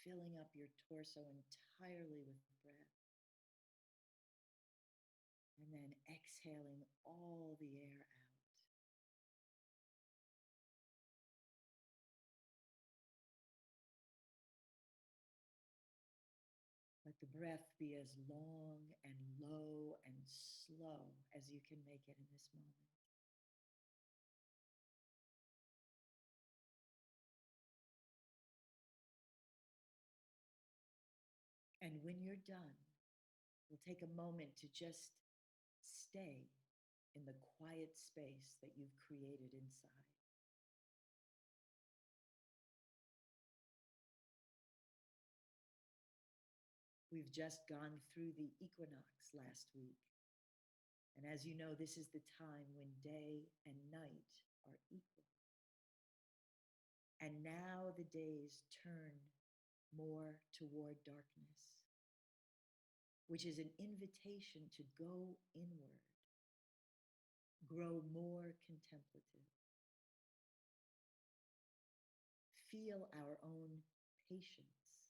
filling up your torso entirely with breath, and then exhaling all the air out. Let the breath be as long and low and slow as you can make it in this moment. And when you're done, we'll take a moment to just stay in the quiet space that you've created inside. We've just gone through the equinox last week. And as you know, this is the time when day and night are equal. And now the days turn more toward darkness, which is an invitation to go inward, grow more contemplative, feel our own patience,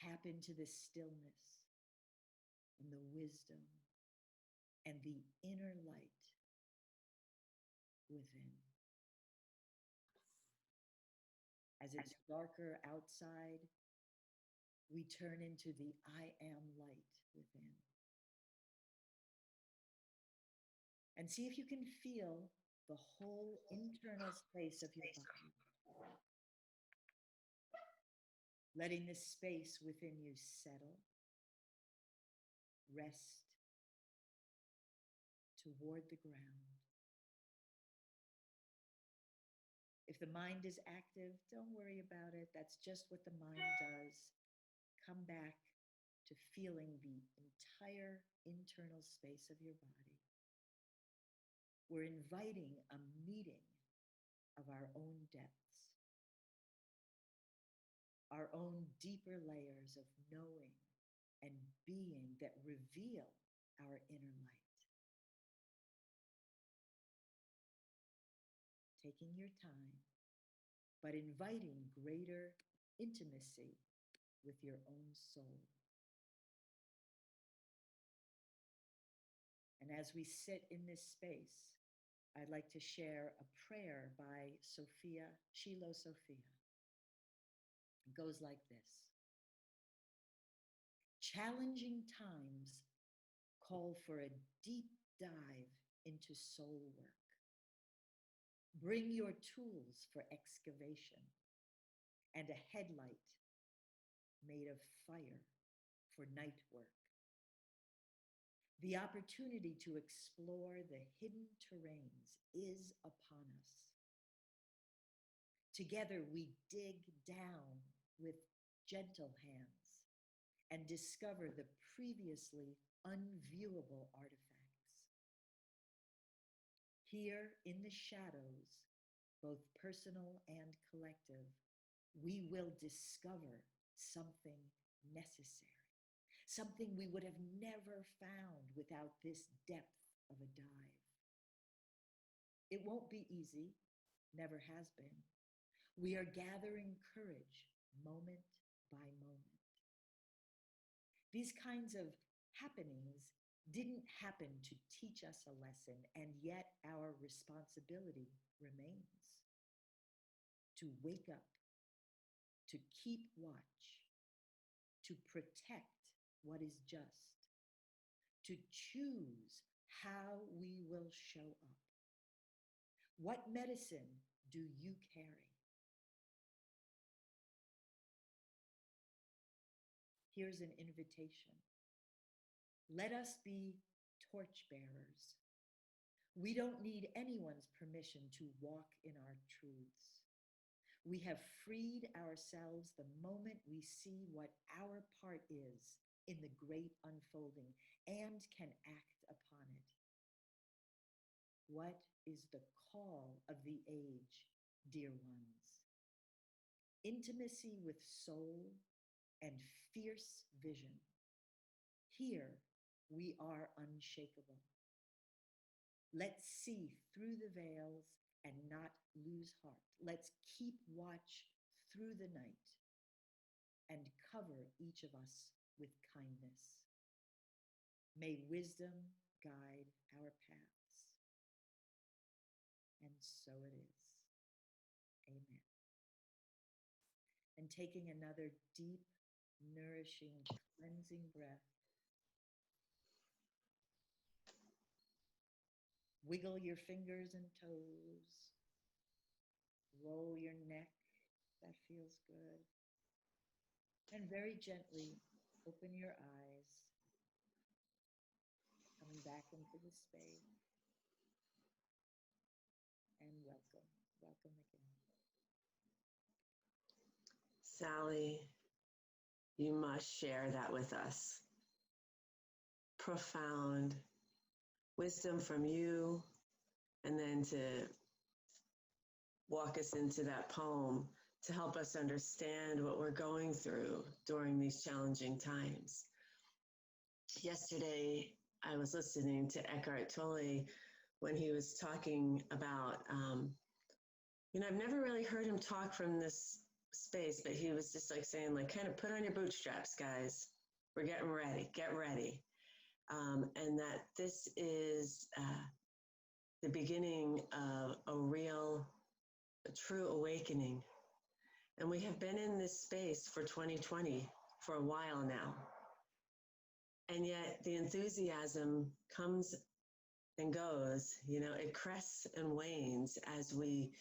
tap into the stillness and the wisdom and the inner light within. As it's darker outside, we turn into the I am light within. And see if you can feel the whole internal space of your body. Letting the space within you settle, rest toward the ground. If the mind is active, don't worry about it. That's just what the mind does. Come back to feeling the entire internal space of your body. We're inviting a meeting of our own depths, our own deeper layers of knowing and being that reveal our inner light. Taking your time, but inviting greater intimacy with your own soul. And as we sit in this space, I'd like to share a prayer by Shiloh Sophia. It goes like this. Challenging times call for a deep dive into soul work. Bring your tools for excavation and a headlight made of fire for night work. The opportunity to explore the hidden terrains is upon us. Together we dig down with gentle hands and discover the previously unviewable artifacts. Here in the shadows, both personal and collective, we will discover something necessary, something we would have never found without this depth of a dive. It won't be easy, never has been. We are gathering courage moment by moment. These kinds of happenings didn't happen to teach us a lesson, and yet our responsibility remains to wake up, to keep watch, to protect what is just, to choose how we will show up. What medicine do you carry? Here's an invitation. Let us be torchbearers. We don't need anyone's permission to walk in our truths. We have freed ourselves the moment we see what our part is in the great unfolding and can act upon it. What is the call of the age, dear ones? Intimacy with soul and fierce vision. Here we are unshakable. Let's see through the veils and not lose heart. Let's keep watch through the night and cover each of us with kindness. May wisdom guide our paths. And so it is. Amen. And taking another deep, nourishing, cleansing breath, wiggle your fingers and toes, roll your neck, that feels good, and very gently open your eyes, coming back into the space, and welcome, welcome again. Sally, you must share that with us. Profound wisdom from you, and then to walk us into that poem to help us understand what we're going through during these challenging times. Yesterday, I was listening to Eckhart Tolle when he was talking about, I've never really heard him talk from this space, but he was just like saying, like, kind of put on your bootstraps, guys. We're getting ready, get ready. And that this is the beginning of a true awakening. And we have been in this space for 2020 for a while now. And yet the enthusiasm comes and goes, it crests and wanes as we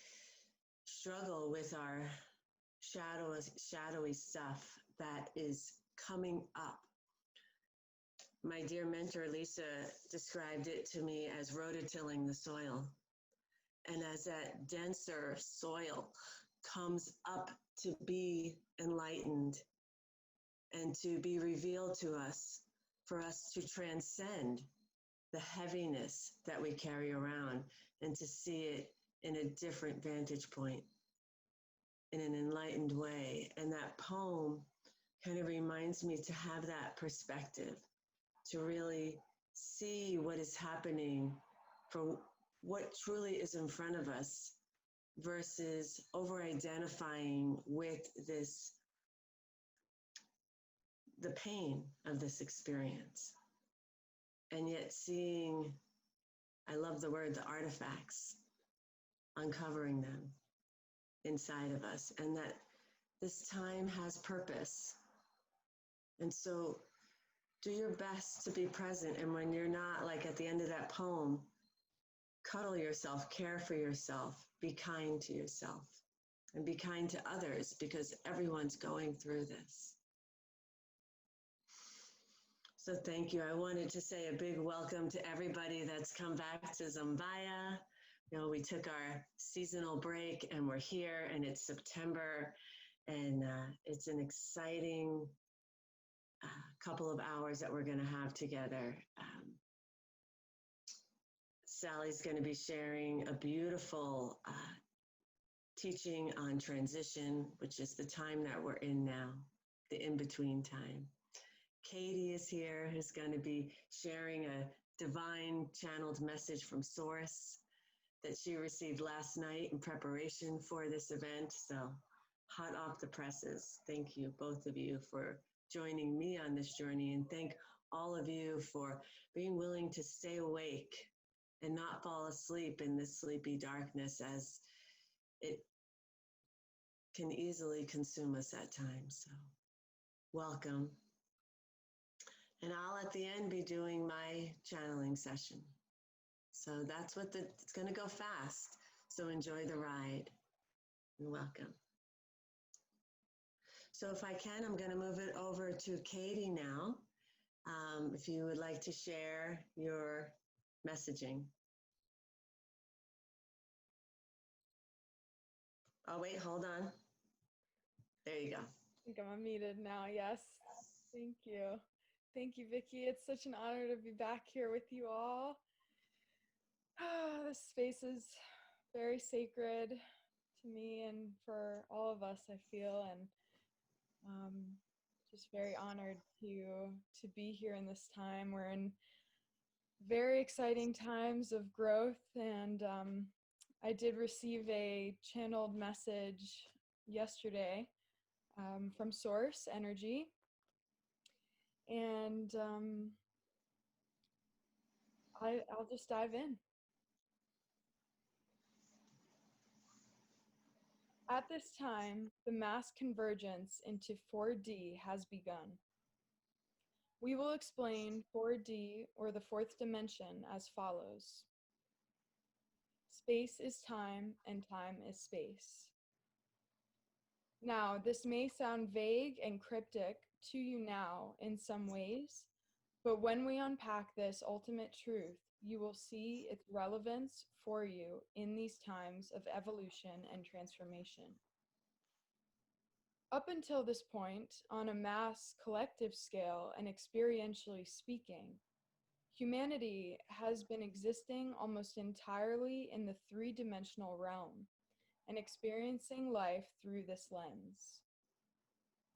struggle with our shadowy stuff that is coming up. My dear mentor, Lisa, described it to me as rototilling the soil. And as that denser soil comes up to be enlightened and to be revealed to us, for us to transcend the heaviness that we carry around and to see it in a different vantage point, in an enlightened way. And that poem kind of reminds me to have that perspective, to really see what is happening for what truly is in front of us versus over-identifying with the pain of this experience. And yet seeing, I love the word, the artifacts, uncovering them inside of us, and that this time has purpose. And so do your best to be present. And when you're not, like at the end of that poem, cuddle yourself, care for yourself, be kind to yourself, and be kind to others, because everyone's going through this. So thank you. I wanted to say a big welcome to everybody that's come back to Zombaya. We took our seasonal break and we're here, and it's September, and it's an exciting couple of hours that we're going to have together. Sally's going to be sharing a beautiful teaching on transition, which is the time that we're in now, the in-between time. Katy is here, who's going to be sharing a divine channeled message from Source that she received last night in preparation for this event. So hot off the presses. Thank you, both of you, for joining me on this journey, and thank all of you for being willing to stay awake and not fall asleep in this sleepy darkness, as it can easily consume us at times. So welcome. And I'll at the end be doing my channeling session. So that's what it's going to go fast. So enjoy the ride and welcome. So if I can, I'm going to move it over to Katy now. If you would like to share your messaging. Oh, wait, hold on. There you go. I think I'm unmuted now. Yes. Thank you. Thank you, Vicki. It's such an honor to be back here with you all. This space is very sacred to me and for all of us, I feel, and just very honored to be here in this time. We're in very exciting times of growth, and I did receive a channeled message yesterday from Source Energy. And I'll just dive in. At this time, the mass convergence into 4D has begun. We will explain 4D, or the fourth dimension, as follows. Space is time, and time is space. Now, this may sound vague and cryptic to you now in some ways, but when we unpack this ultimate truth, you will see its relevance for you in these times of evolution and transformation. Up until this point, on a mass collective scale and experientially speaking, humanity has been existing almost entirely in the three-dimensional realm and experiencing life through this lens.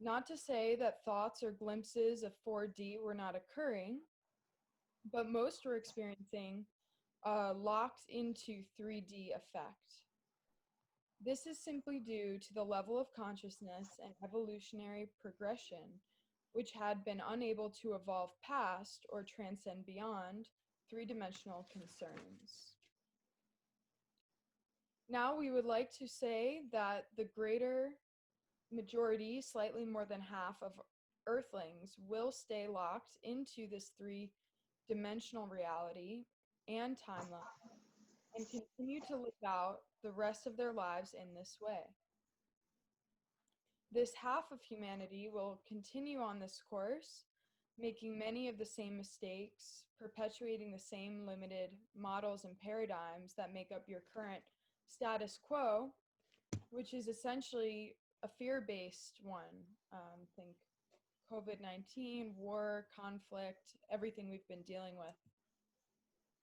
Not to say that thoughts or glimpses of 4D were not occurring, but most were experiencing a locked into 3D effect. This is simply due to the level of consciousness and evolutionary progression, which had been unable to evolve past or transcend beyond three-dimensional concerns. Now we would like to say that the greater majority, slightly more than half of Earthlings, will stay locked into this three-dimensional reality and timeline and continue to live out the rest of their lives in this way. This half of humanity will continue on this course, making many of the same mistakes, perpetuating the same limited models and paradigms that make up your current status quo, which is essentially a fear-based one. Think COVID-19, war, conflict, everything we've been dealing with,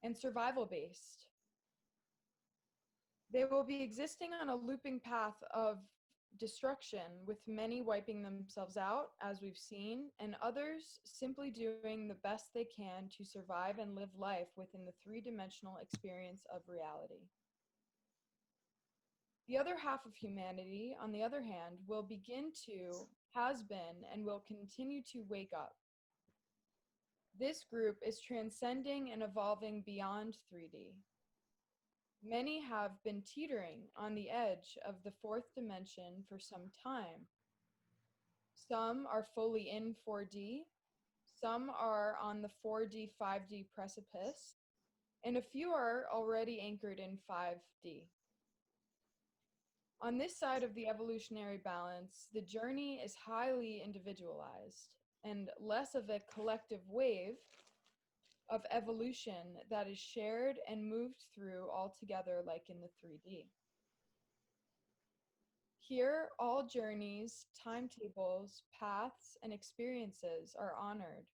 and survival-based. They will be existing on a looping path of destruction, with many wiping themselves out, as we've seen, and others simply doing the best they can to survive and live life within the three-dimensional experience of reality. The other half of humanity, on the other hand, will begin to, has been, and will continue to wake up. This group is transcending and evolving beyond 3D. Many have been teetering on the edge of the fourth dimension for some time. Some are fully in 4D, some are on the 4D, 5D precipice, and a few are already anchored in 5D. On this side of the evolutionary balance, the journey is highly individualized and less of a collective wave of evolution that is shared and moved through all together like in the 3D. Here, all journeys, timetables, paths, and experiences are honored,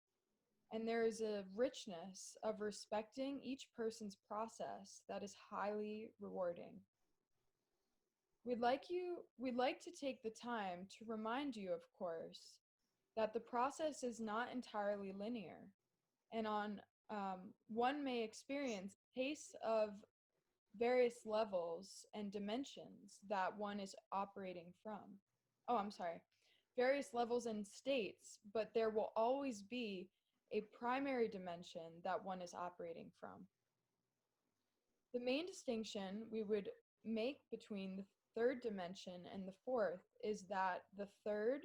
and there is a richness of respecting each person's process that is highly rewarding. We'd like to take the time to remind you, of course, that the process is not entirely linear, and one may experience pace of various levels and dimensions that one is operating from. Various levels and states, but there will always be a primary dimension that one is operating from. The main distinction we would make between the third dimension and the fourth is that the third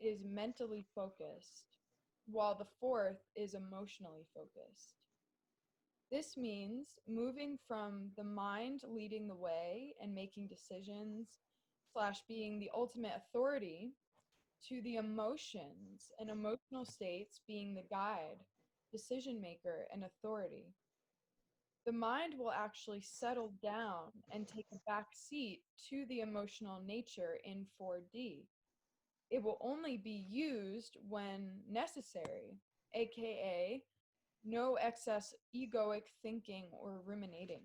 is mentally focused, while the fourth is emotionally focused. This means moving from the mind leading the way and making decisions / being the ultimate authority to the emotions and emotional states being the guide, decision maker, and authority. The mind will actually settle down and take a back seat to the emotional nature in 4D. It will only be used when necessary, aka no excess egoic thinking or ruminating.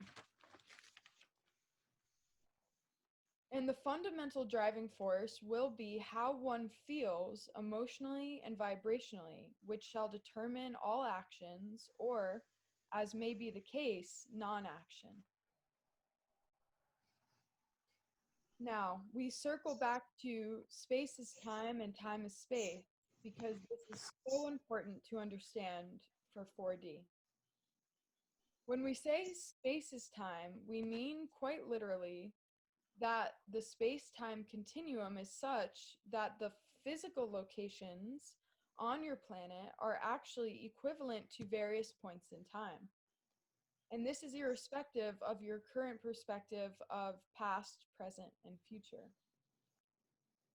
And the fundamental driving force will be how one feels emotionally and vibrationally, which shall determine all actions, or, as may be the case, non-action. Now, we circle back to space is time and time is space because this is so important to understand for 4D. When we say space is time, we mean quite literally that the space-time continuum is such that the physical locations on your planet are actually equivalent to various points in time. And this is irrespective of your current perspective of past, present, and future.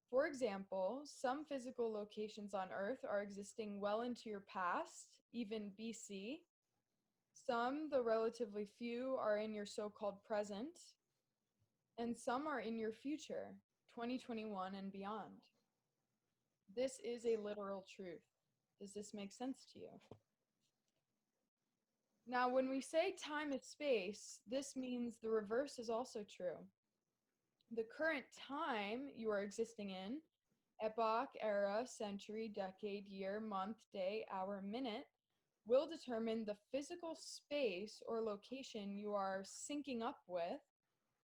For example, some physical locations on Earth are existing well into your past, even BC. Some, though relatively few, are in your so-called present, and some are in your future, 2021 and beyond. This is a literal truth. Does this make sense to you? Now, when we say time is space, this means the reverse is also true. The current time you are existing in, epoch, era, century, decade, year, month, day, hour, minute, will determine the physical space or location you are syncing up with,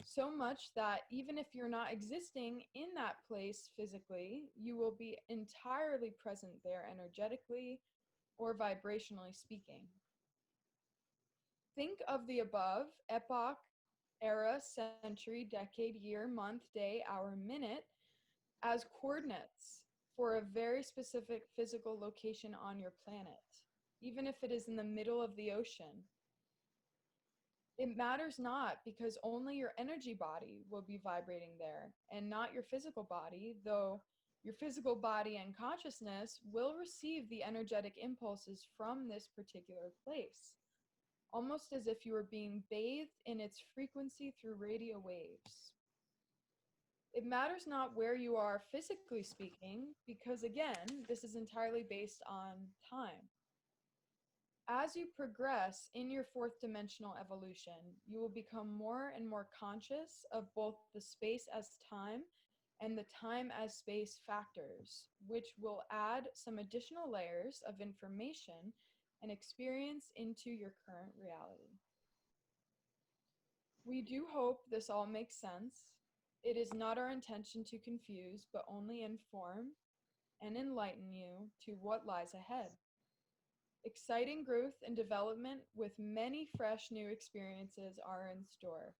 so much that even if you're not existing in that place physically, you will be entirely present there energetically or vibrationally speaking. Think of the above, epoch, era, century, decade, year, month, day, hour, minute, as coordinates for a very specific physical location on your planet, even if it is in the middle of the ocean. It matters not because only your energy body will be vibrating there and not your physical body, though your physical body and consciousness will receive the energetic impulses from this particular place, almost as if you were being bathed in its frequency through radio waves. It matters not where you are physically speaking, because again, this is entirely based on time. As you progress in your fourth dimensional evolution, you will become more and more conscious of both the space as time and the time as space factors, which will add some additional layers of information and experience into your current reality. We do hope this all makes sense. It is not our intention to confuse, but only inform and enlighten you to what lies ahead. Exciting growth and development with many fresh new experiences are in store.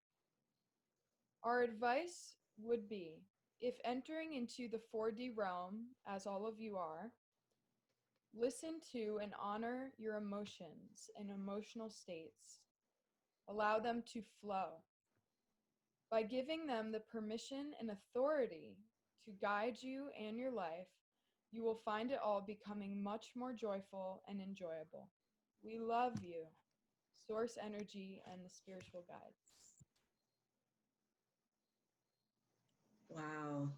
Our advice would be, if entering into the 4D realm, as all of you are, listen to and honor your emotions and emotional states. Allow them to flow. By giving them the permission and authority to guide you and your life, you will find it all becoming much more joyful and enjoyable. We love you, Source Energy and the spiritual guides. Wow.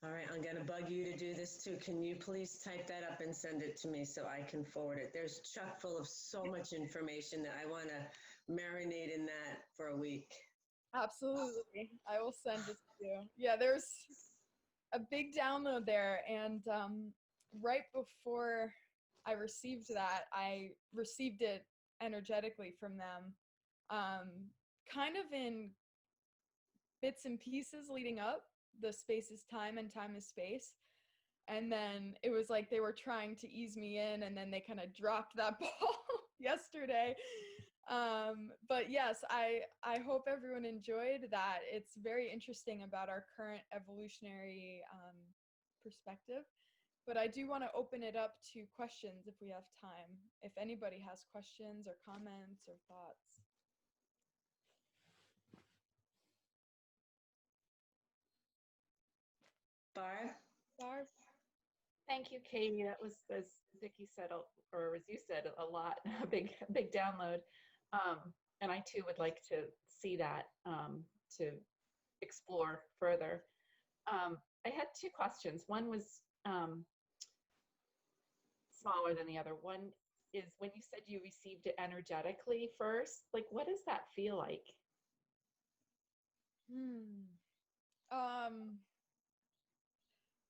All right, I'm going to bug you to do this too. Can you please type that up and send it to me so I can forward it? There's chock full of so much information that I want to marinate in that for a week. Absolutely. I will send it to you. Yeah, there's a big download there. And right before I received that, I received it energetically from them, kind of in bits and pieces leading up. The space is time and time is space. And then it was like they were trying to ease me in, and then they kind of dropped that ball yesterday. But yes, I hope everyone enjoyed that. It's very interesting about our current evolutionary perspective. But I do want to open it up to questions if we have time. If anybody has questions or comments or thoughts. Barb? Barb? Thank you, Katie. That was, as Vicki said, or as you said, a lot, a big download. And I too would like to see that, to explore further. I had two questions. One was smaller than the other. One is when you said you received it energetically first, like what does that feel like?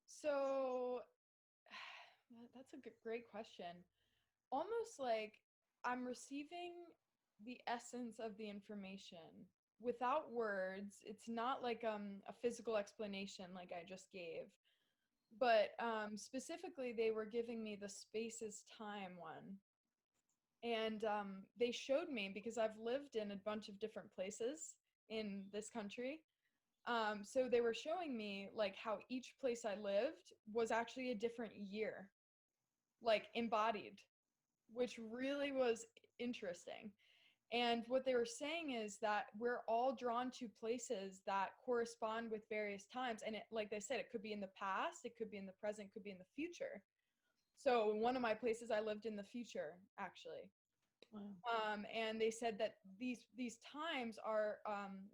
So that's a great question. Almost like I'm receiving the essence of the information without words. It's not like a physical explanation like I just gave, but specifically they were giving me the space is time one. And they showed me, because I've lived in a bunch of different places in this country. So they were showing me like how each place I lived was actually a different year, like embodied, which really was interesting. And what they were saying is that we're all drawn to places that correspond with various times. And it, like they said, it could be in the past, it could be in the present, could be in the future. So one of my places, I lived in the future, actually. Wow. And they said that these times are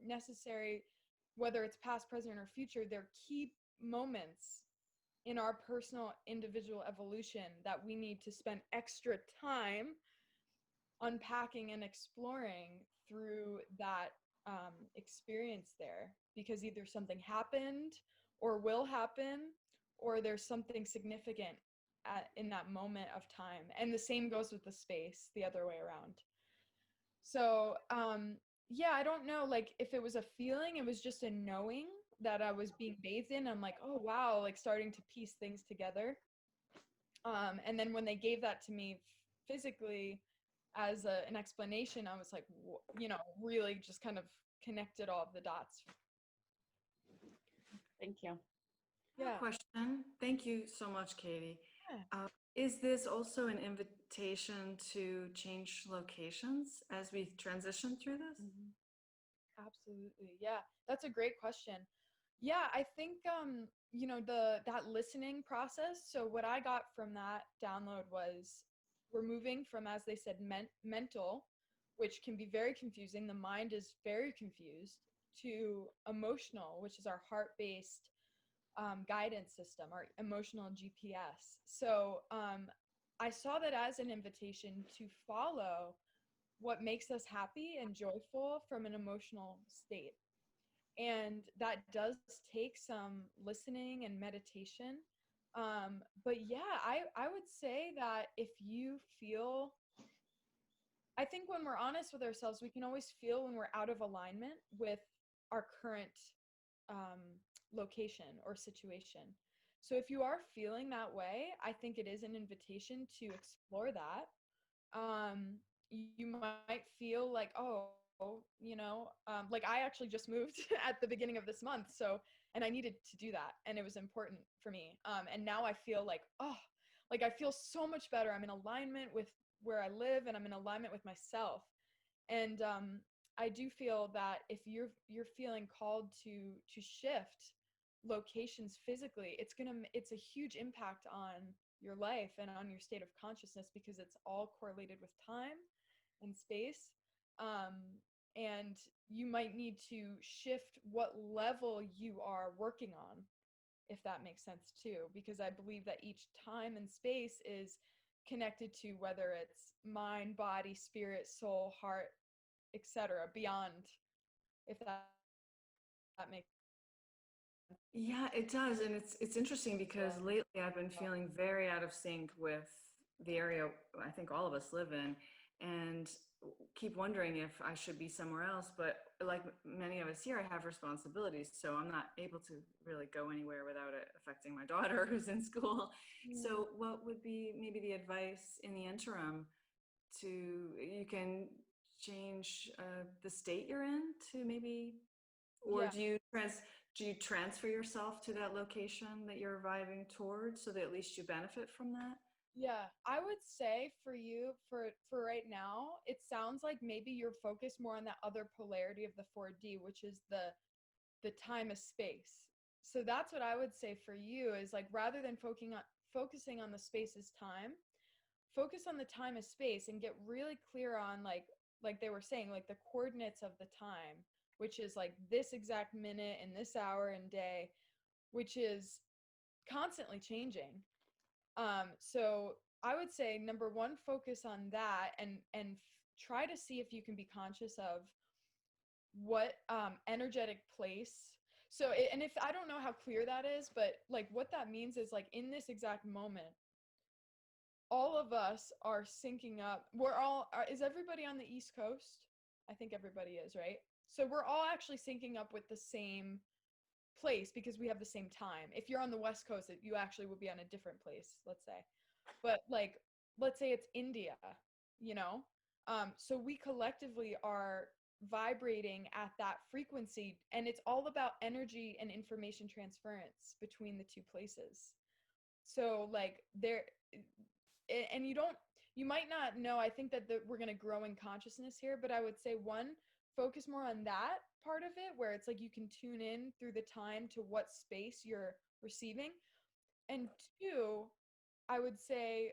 necessary, whether it's past, present, or future. They're key moments in our personal individual evolution that we need to spend extra time unpacking and exploring through that experience there, because either something happened or will happen, or there's something significant in that moment of time. And the same goes with the space, the other way around. So yeah, I don't know, like if it was a feeling, it was just a knowing that I was being bathed in. I'm like, oh wow, like starting to piece things together. And then when they gave that to me physically as an explanation, I was like, you know, really just kind of connected all of the dots. Thank you. Yeah. Question. Thank you so much, Katie. Yeah. Is this also an invitation to change locations as we transition through this? Mhm. Absolutely. Yeah, that's a great question. Yeah, I think you know, that listening process. So what I got from that download was we're moving from, as they said, mental, which can be very confusing. The mind is very confused, to emotional, which is our heart-based guidance system, our emotional GPS. So I saw that as an invitation to follow what makes us happy and joyful from an emotional state. And that does take some listening and meditation. But yeah, I would say that if you feel, I think when we're honest with ourselves, we can always feel when we're out of alignment with our current um, location or situation. So if you are feeling that way, I think it is an invitation to explore that. You might feel like, oh, you know, like I actually just moved at the beginning of this month. So, and I needed to do that. And it was important for me. And now I feel like, oh, like I feel so much better. I'm in alignment with where I live, and I'm in alignment with myself. And I do feel that if you're feeling called to shift locations physically, it's a huge impact on your life and on your state of consciousness, because it's all correlated with time and space. And you might need to shift what level you are working on, if that makes sense too, because I believe that each time and space is connected to whether it's mind, body, spirit, soul, heart, etc., beyond, if that makes sense. Yeah, it does. And it's interesting because lately I've been feeling very out of sync with the area I think all of us live in, and keep wondering if I should be somewhere else. But like many of us here, I have responsibilities, so I'm not able to really go anywhere without it affecting my daughter who's in school. So what would be maybe the advice in the interim to, you can change the state you're in to maybe, or Yeah. do you transfer yourself to that location that you're arriving towards so that at least you benefit from that? Yeah, I would say for you, for right now, it sounds like maybe you're focused more on that other polarity of the 4D, which is the time of space. So that's what I would say for you, is like, rather than focusing on the space as time, focus on the time of space and get really clear on, like they were saying, like the coordinates of the time, which is like this exact minute and this hour and day, which is constantly changing. So I would say, number one, focus on that, and try to see if you can be conscious of what energetic place. So and if I don't know how clear that is, but like what that means is, like, in this exact moment, all of us are syncing up. Is everybody on the East Coast? I think everybody is, right? So we're all actually syncing up with the same place because we have the same time. If you're on the West Coast, you actually will be on a different place, let's say. But like, let's say it's India, you know? So we collectively are vibrating at that frequency, and it's all about energy and information transference between the two places. So like there, and you might not know, I think that we're going to grow in consciousness here, but I would say one, focus more on that part of it where it's like you can tune in through the time to what space you're receiving. And two, I would say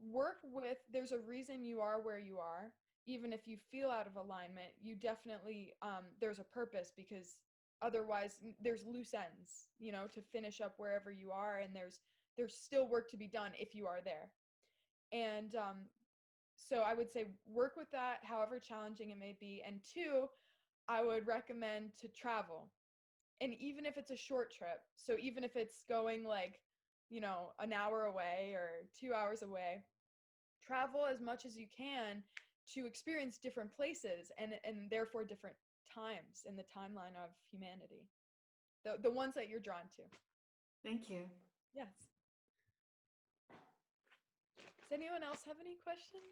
work with, there's a reason you are where you are. Even if you feel out of alignment, you definitely, there's a purpose, because otherwise there's loose ends, you know, to finish up wherever you are. And there's still work to be done if you are there. And so I would say work with that, however challenging it may be. And two, I would recommend to travel. And even if it's a short trip, so even if it's going like, you know, an hour away or 2 hours away, travel as much as you can to experience different places and therefore different times in the timeline of humanity. The ones that you're drawn to. Thank you. Yes. Does anyone else have any questions?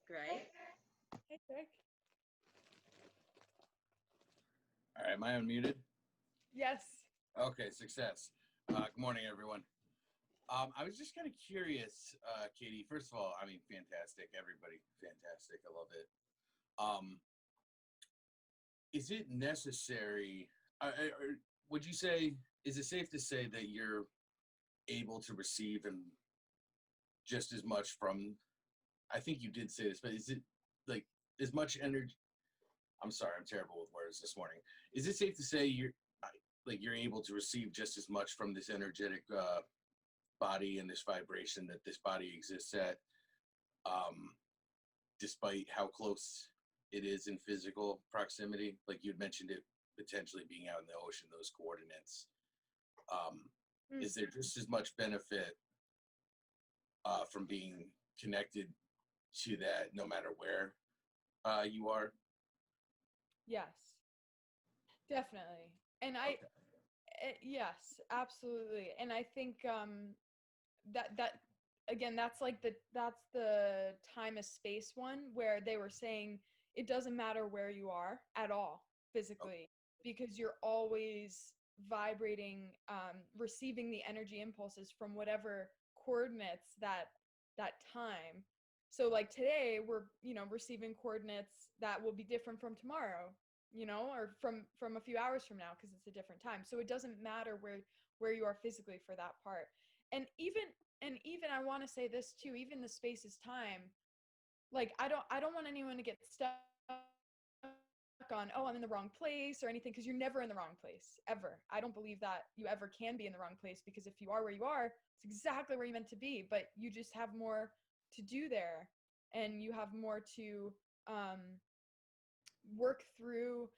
Greg? Hey, Greg. All right, am I unmuted? Yes. Okay, success. Good morning, everyone. I was just kind of curious, Katy. First of all, I mean, fantastic. Everybody, fantastic. I love it. Is it necessary, or would you say, is it safe to say that you're able to receive and just as much from, I think you did say this, but is it like as much energy? I'm sorry, I'm terrible with words this morning. Is it safe to say you're able to receive just as much from this energetic body and this vibration that this body exists at, despite how close it is in physical proximity? Like you'd mentioned it potentially being out in the ocean, those coordinates. Is there just as much benefit from being connected to that no matter where you are? Yes, definitely. And yes, absolutely. And I think that again, that's the time is space one, where they were saying it doesn't matter where you are at all physically, because you're always vibrating, receiving the energy impulses from whatever coordinates that time. So like today we're, you know, receiving coordinates that will be different from tomorrow, you know, or from a few hours from now, because it's a different time. So it doesn't matter where you are physically for that part. And even I want to say this too, even the space is time. Like I don't want anyone to get stuck on, oh, I'm in the wrong place or anything, because you're never in the wrong place, ever. I don't believe that you ever can be in the wrong place, because if you are where you are, it's exactly where you're meant to be, but you just have more to do there, and you have more to work through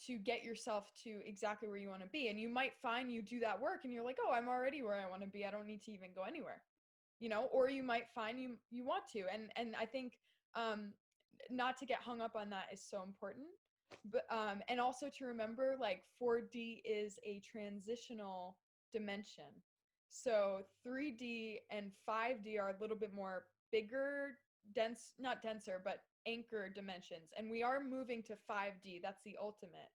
to get yourself to exactly where you want to be. And you might find you do that work and you're like, oh, I'm already where I want to be, I don't need to even go anywhere, you know. Or you might find you want to, and I think not to get hung up on that is so important. But and also to remember, like 4D is a transitional dimension. So 3D and 5D are a little bit more bigger, dense, not denser, but anchor dimensions. And we are moving to 5D. That's the ultimate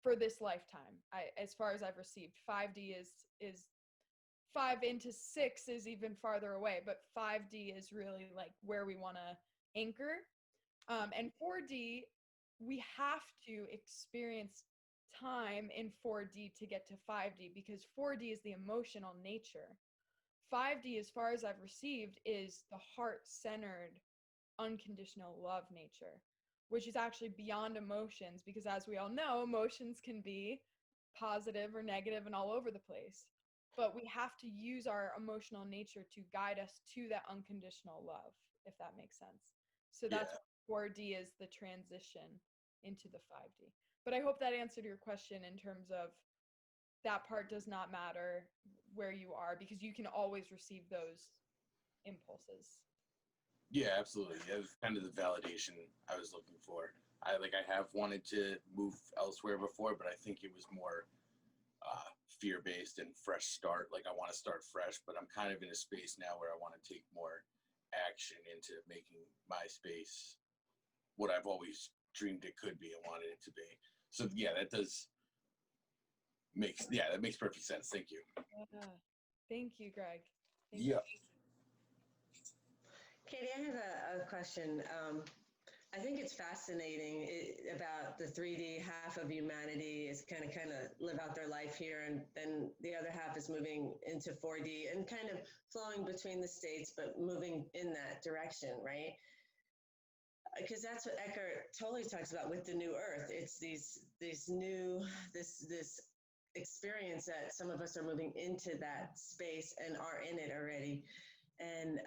for this lifetime. As far as I've received, 5D is 5 into 6 is even farther away, but 5D is really like where we want to anchor. And 4D, we have to experience time in 4D to get to 5D, because 4D is the emotional nature. 5D, as far as I've received, is the heart-centered, unconditional love nature, which is actually beyond emotions, because as we all know, emotions can be positive or negative and all over the place. But we have to use our emotional nature to guide us to that unconditional love, if that makes sense. So that's what 4D is, the transition into the 5D. But I hope that answered your question in terms of that part does not matter where you are, because you can always receive those impulses. Yeah, absolutely. That was kind of the validation I was looking for. I have wanted to move elsewhere before, but I think it was more fear based and fresh start. Like I want to start fresh, but I'm kind of in a space now where I want to take more action into making my space what I've always dreamed it could be and wanted it to be. So yeah, that makes perfect sense. Thank you. Yeah. Thank you, Greg. Thank Yeah. Katie, I have a question. I think it's fascinating about the 3D half of humanity is kind of live out their life here, and then the other half is moving into 4D and kind of flowing between the states, but moving in that direction, right? Because that's what Eckhart Tolle talks about with the new Earth. It's this experience that some of us are moving into that space and are in it already, and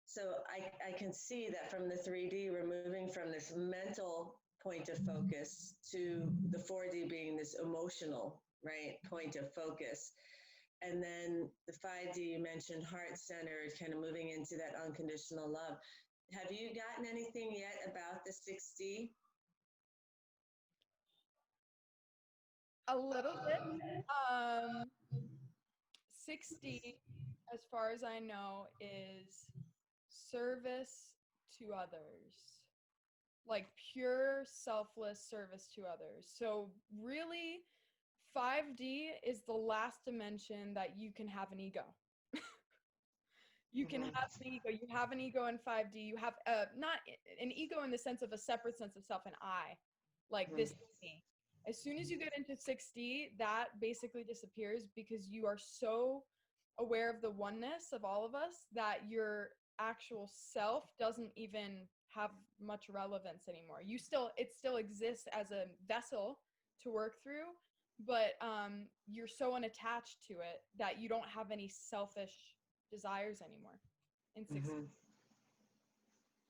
so I can see that from the 3D, we're moving from this mental point of focus to the 4D being this emotional, right, point of focus. And then the 5D, you mentioned heart-centered, kind of moving into that unconditional love. Have you gotten anything yet about the 6D? A little bit. 60, as far as I know, is service to others. Like pure selfless service to others. So really 5D is the last dimension that you can have an ego. You can have an ego. You have an ego in 5D. You have not an ego in the sense of a separate sense of self, an I, like this is me. As soon as you get into 6D, that basically disappears because you are so aware of the oneness of all of us that your actual self doesn't even have much relevance anymore. It still exists as a vessel to work through, but you're so unattached to it that you don't have any selfish desires anymore in 6.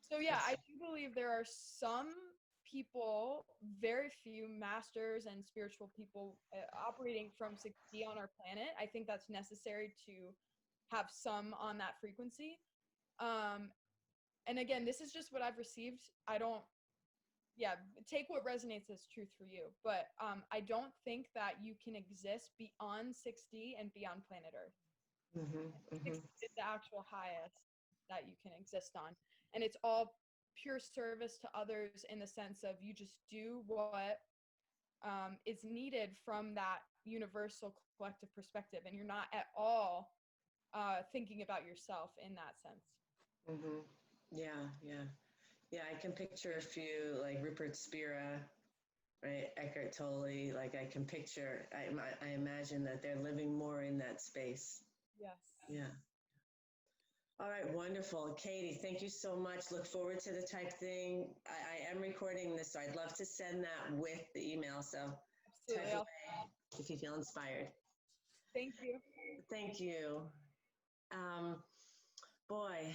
So yeah, I do believe there are some people, very few masters and spiritual people operating from 6D on our planet. I think that's necessary to have some on that frequency. And again, this is just what I've received. Take what resonates as truth for you. But I don't think that you can exist beyond 6D and beyond planet Earth. 6D is the actual highest that you can exist on. And it's all pure service to others in the sense of you just do what is needed from that universal collective perspective. And you're not at all thinking about yourself in that sense. Yeah, I can picture a few like Rupert Spira, right? Eckhart Tolle. Like I can picture, I imagine that they're living more in that space. Yes. Yeah. All right, wonderful. Katy, thank you so much. Look forward to the type thing. I am recording this, so I'd love to send that with the email. So absolutely. type away if you feel inspired. Thank you. Thank you. Boy,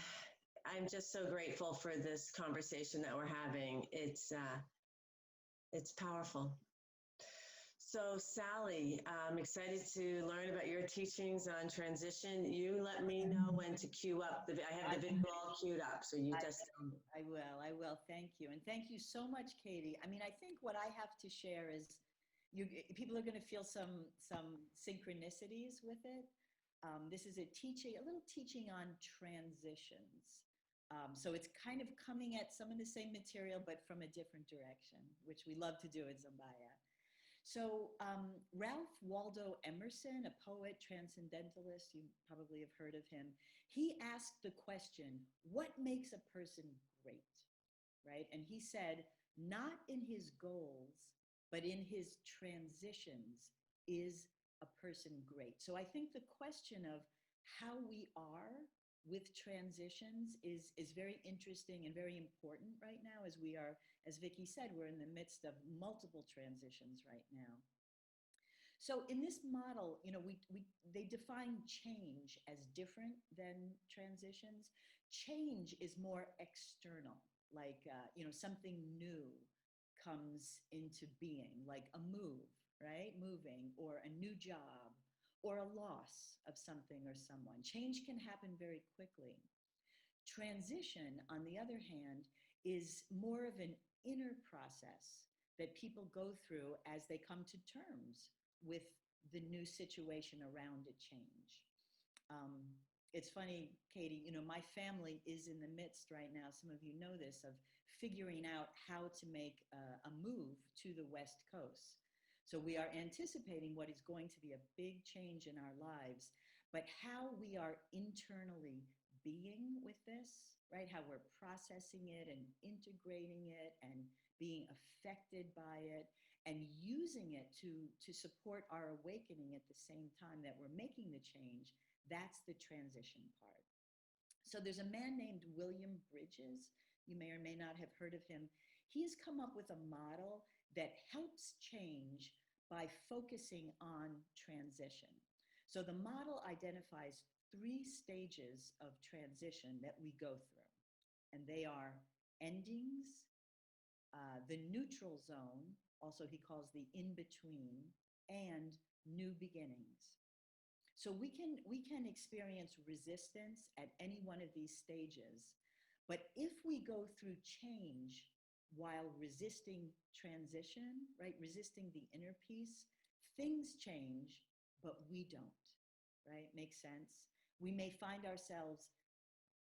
I'm just so grateful for this conversation that we're having. It's powerful. So Sally, I'm excited to learn about your teachings on transition. You let me know when to queue up. I have the video all queued up, so you just. I will. Thank you. And thank you so much, Katy. I mean, I think what I have to share is people are going to feel some synchronicities with it. This is a little teaching on transitions. So it's kind of coming at some of the same material, but from a different direction, which we love to do at Zombaya. So Ralph Waldo Emerson, a poet, transcendentalist, you probably have heard of him, he asked the question, what makes a person great, right? And he said, not in his goals, but in his transitions is a person great. So I think the question of how we are with transitions is very interesting and very important right now as we are, as Vicki said, we're in the midst of multiple transitions right now. So in this model, they define change as different than transitions. Change is more external, like, something new comes into being, like a move, right? Moving, or a new job, or a loss of something or someone. Change can happen very quickly. Transition, on the other hand, is more of an inner process that people go through as they come to terms with the new situation around a change. Um, it's funny, Katy, my family is in the midst right now, some of you know this, of figuring out how to make a move to the West Coast. So we are anticipating what is going to be a big change in our lives, but how we are internally being with this, right? How we're processing it and integrating it and being affected by it and using it to support our awakening at the same time that we're making the change. That's the transition part. So there's a man named William Bridges. You may or may not have heard of him. He has come up with a model that helps change by focusing on transition. So the model identifies 3 stages of transition that we go through, and they are endings, the neutral zone, also he calls the in-between, and new beginnings. So we can experience resistance at any one of these stages, but if we go through change while resisting transition, right, resisting the inner peace, things change, but we don't, right? Makes sense? We may find ourselves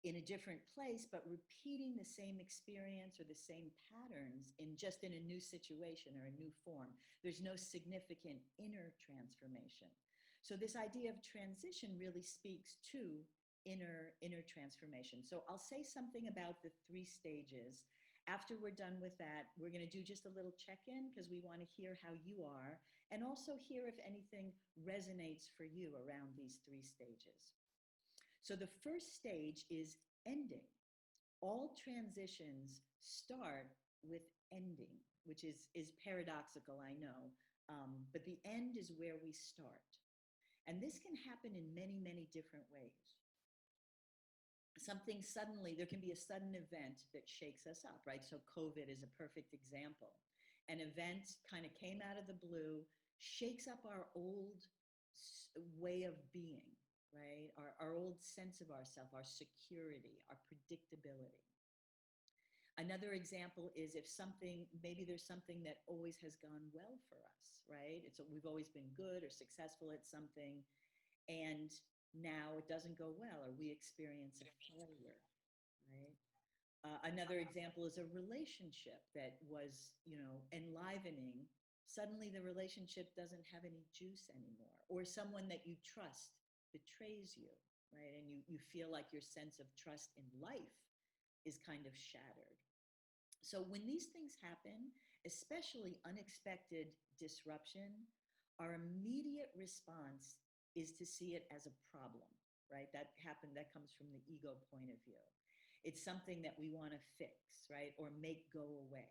in a different place, but repeating the same experience or the same patterns in a new situation or a new form. There's no significant inner transformation. So this idea of transition really speaks to inner transformation. So I'll say something about the 3 stages. After we're done with that, we're going to do just a little check-in because we want to hear how you are and also hear if anything resonates for you around these 3 stages. So the first stage is ending. All transitions start with ending, which is paradoxical, I know, but the end is where we start. And this can happen in many, many different ways. There can be a sudden event that shakes us up, right? So COVID is a perfect example. An event kind of came out of the blue, shakes up our old way of being, right? Our old sense of ourself, our security, our predictability. Another example is if maybe there's something that always has gone well for us, right? We've always been good or successful at something, and now it doesn't go well, or we experience a failure, right? Another example is a relationship that was, enlivening. Suddenly the relationship doesn't have any juice anymore, or someone that you trust betrays you, right? And you feel like your sense of trust in life is kind of shattered. So when these things happen, especially unexpected disruption, our immediate response is to see it as a problem, right? That comes from the ego point of view. It's something that we want to fix, right? Or make go away.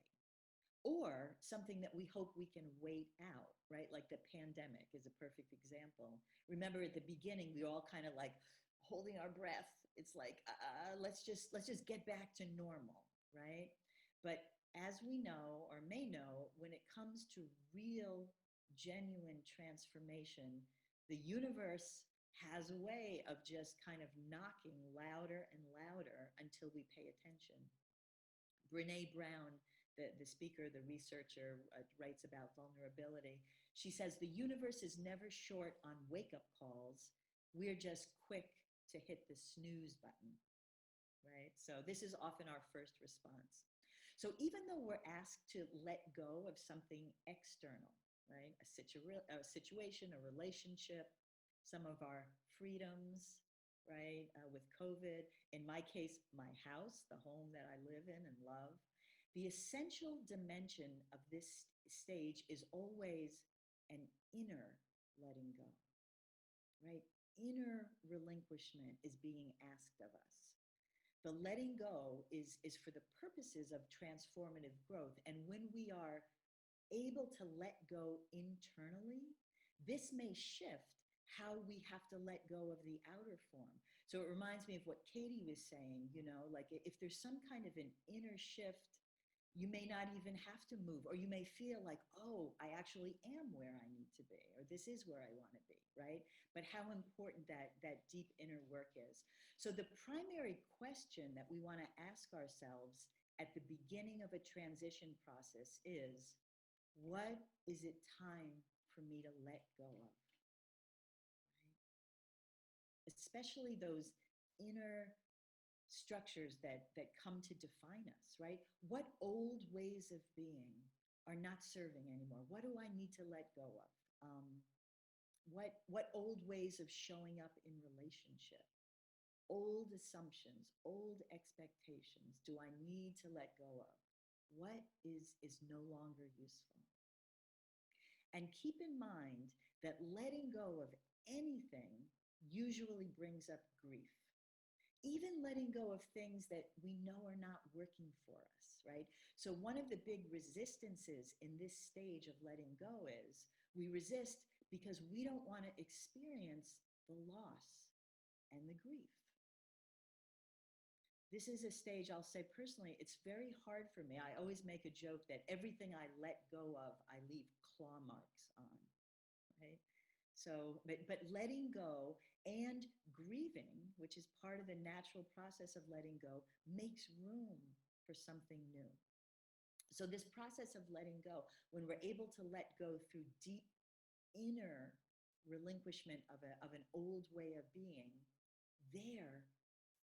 Or something that we hope we can wait out, right? Like the pandemic is a perfect example. Remember at the beginning, we were all kind of like holding our breath. It's like, let's just get back to normal, right? But as we know or may know, when it comes to real, genuine transformation, the universe has a way of just kind of knocking louder and louder until we pay attention. Brene Brown, the speaker, the researcher, writes about vulnerability. She says, the universe is never short on wake-up calls. We're just quick to hit the snooze button, right? So this is often our first response. So even though we're asked to let go of something external, right? A situation, a relationship, some of our freedoms, right? With COVID, in my case, my house, the home that I live in and love, the essential dimension of this stage is always an inner letting go, right? Inner relinquishment is being asked of us. The letting go is for the purposes of transformative growth. And when we are able to let go internally, this may shift how we have to let go of the outer form. So it reminds me of what Katy was saying, like if there's some kind of an inner shift You may not even have to move, or you may feel like, oh, I actually am where I need to be, or this is where I want to be, right? But how important that deep inner work is. So the primary question that we want to ask ourselves at the beginning of a transition process is, what is it time for me to let go of? Right? Especially those inner structures that come to define us, right? What old ways of being are not serving anymore? What do I need to let go of? What old ways of showing up in relationship, old assumptions, old expectations do I need to let go of? What is no longer useful? And keep in mind that letting go of anything usually brings up grief. Even letting go of things that we know are not working for us, right? So one of the big resistances in this stage of letting go is we resist because we don't want to experience the loss and the grief. This is a stage, I'll say personally, it's very hard for me. I always make a joke that everything I let go of, I leave claw marks on, right? So, but letting go and grieving, which is part of the natural process of letting go, makes room for something new. So this process of letting go, when we're able to let go through deep inner relinquishment of an old way of being, there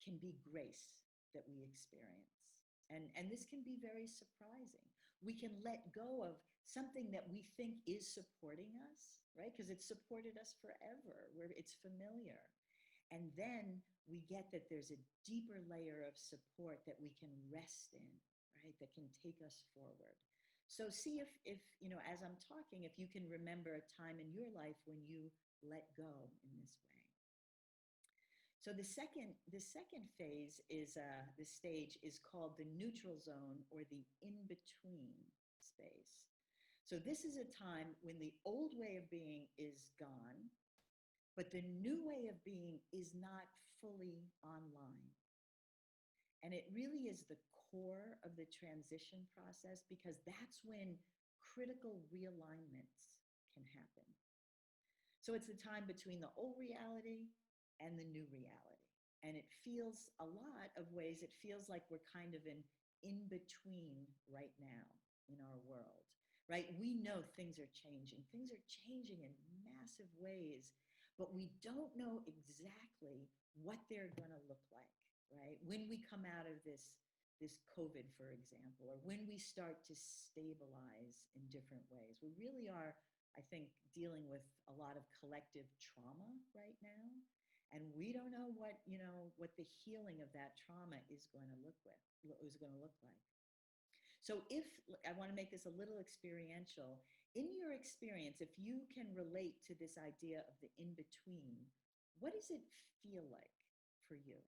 can be grace that we experience. And this can be very surprising. We can let go of something that we think is supporting us, right? Because it's supported us forever, where it's familiar. And then we get that there's a deeper layer of support that we can rest in, right? That can take us forward. So see if as I'm talking, if you can remember a time in your life when you let go in this way. So the second phase is the stage is called the neutral zone, or the in-between space. So this is a time when the old way of being is gone, but the new way of being is not fully online. And it really is the core of the transition process, because that's when critical realignments can happen. So it's the time between the old reality and the new reality. And it feels a lot of ways, it feels like we're kind of in between right now in our world, right? We know things are changing. Things are changing in massive ways, but we don't know exactly what they're going to look like, right? When we come out of this COVID, for example, or when we start to stabilize in different ways. We really are, I think, dealing with a lot of collective trauma right now. And we don't know what the healing of that trauma is going to look like. So if I want to make this a little experiential, in your experience, if you can relate to this idea of the in-between, what does it feel like for you?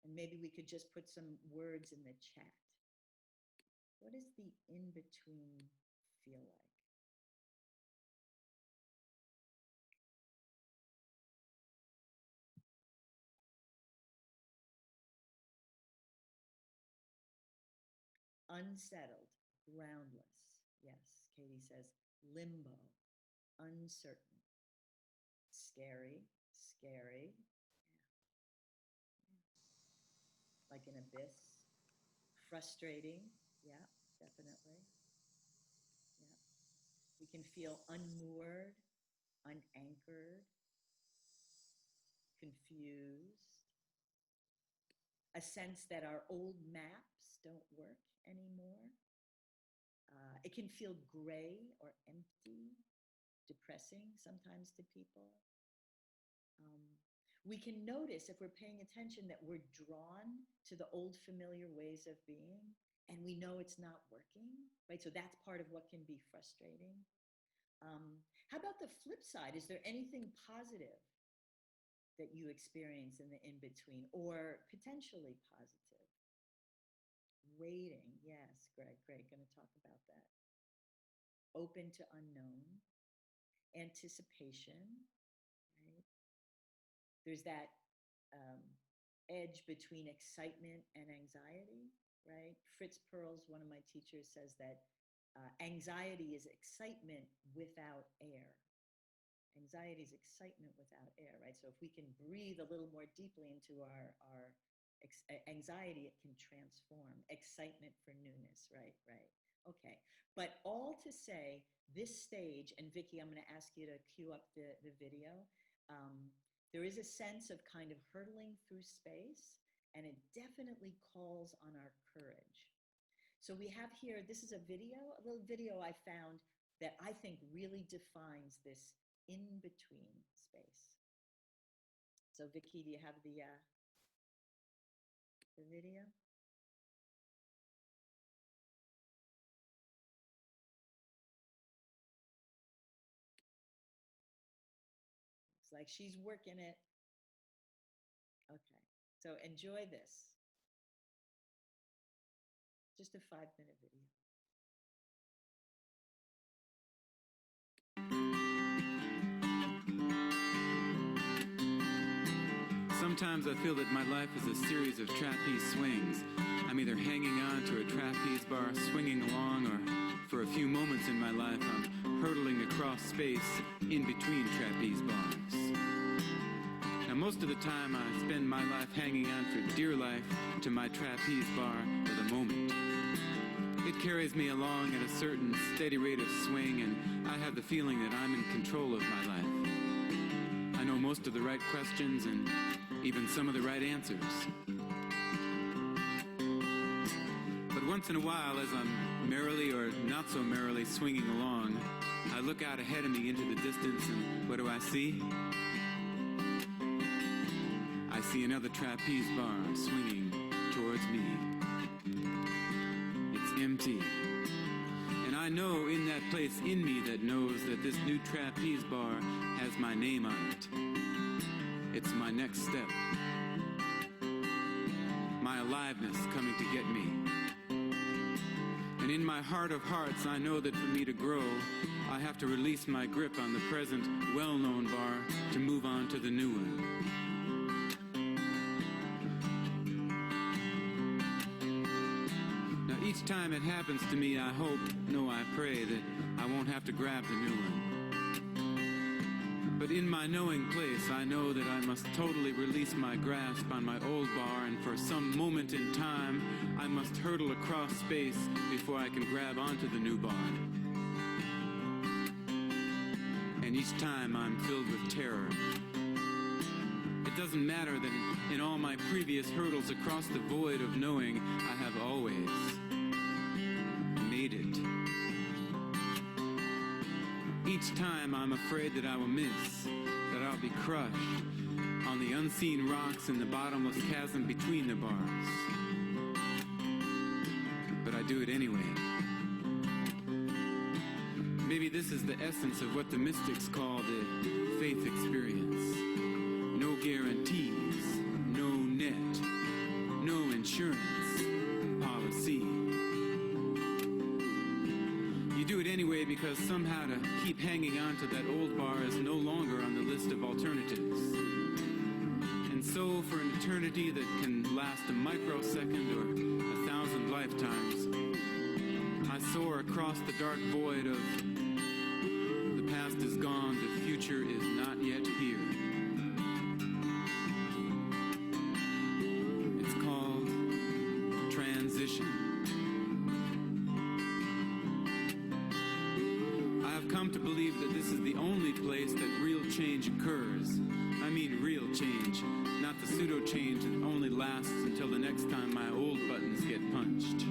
And maybe we could just put some words in the chat. What does the in-between feel like? Unsettled, groundless. Yes, Katy says limbo, uncertain, scary, scary. Yeah. Like an abyss, frustrating. Yeah, definitely. Yeah. We can feel unmoored, unanchored, confused. A sense that our old maps don't work anymore. It can feel gray or empty, depressing sometimes to people. We can notice, if we're paying attention, that we're drawn to the old familiar ways of being, and we know it's not working, right? So that's part of what can be frustrating. How about the flip side? Is there anything positive that you experience in the in-between, or potentially positive? Waiting, yes, Greg, going to talk about that. Open to unknown, anticipation, right? There's that edge between excitement and anxiety. right? Fritz Perls, one of my teachers, says that anxiety is excitement without air. Anxiety is excitement without air, right? So if we can breathe a little more deeply into our anxiety, it can transform. Excitement for newness, right? Right. Okay. But all to say, this stage, and Vicki, I'm going to ask you to cue up the video. There is a sense of kind of hurtling through space, and it definitely calls on our courage. So we have here, this is a little video I found that I think really defines this in-between space. So Vicki, do you have the video? It's like she's working it. Okay, so enjoy this. Just a 5-minute video. Sometimes I feel that my life is a series of trapeze swings. I'm either hanging on to a trapeze bar, swinging along, or for a few moments in my life, I'm hurtling across space in between trapeze bars. Now, most of the time, I spend my life hanging on for dear life to my trapeze bar for the moment. It carries me along at a certain steady rate of swing, and I have the feeling that I'm in control of my life. I know most of the right questions and even some of the right answers. But once in a while, as I'm merrily or not so merrily swinging along, I look out ahead of me into the distance, and what do I see? I see another trapeze bar swinging towards me. It's empty. And I know in that place in me that knows that this new trapeze bar has my name on it. It's my next step. My aliveness coming to get me. And in my heart of hearts, I know that for me to grow, I have to release my grip on the present, well-known bar to move on to the new one. Now, each time it happens to me, I hope, no, I pray that I won't have to grab the new one. But in my knowing place, I know that I must totally release my grasp on my old bar, and for some moment in time, I must hurtle across space before I can grab onto the new bar. And each time I'm filled with terror. It doesn't matter that in all my previous hurdles across the void of knowing, I have always made it. Each time I'm afraid that I will miss, that I'll be crushed on the unseen rocks in the bottomless chasm between the bars. But I do it anyway. Maybe this is the essence of what the mystics call the faith experience. No guarantees, no net, no insurance policy. You do it anyway because somehow to keep hanging on to that old bar is no longer on the list of alternatives. And so for an eternity that can last a microsecond or 1,000 lifetimes, I soar across the dark void of the past is gone, the future is not yet here. It's called transition. Come to believe that this is the only place that real change occurs. I mean real change, not the pseudo change that only lasts until the next time my old buttons get punched.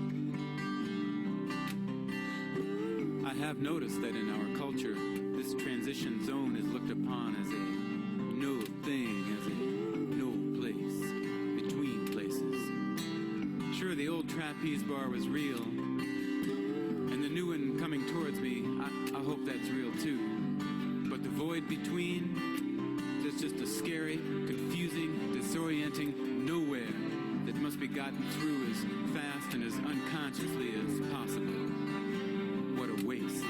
I have noticed that in our culture, this transition zone is looked upon as a no thing, as a no place, between places. Sure, the old trapeze bar was real, and the new one coming towards me, I hope that's real too. But the void between, there's just a scary, confusing, disorienting nowhere that must be gotten through as fast and as unconsciously as possible. What a waste.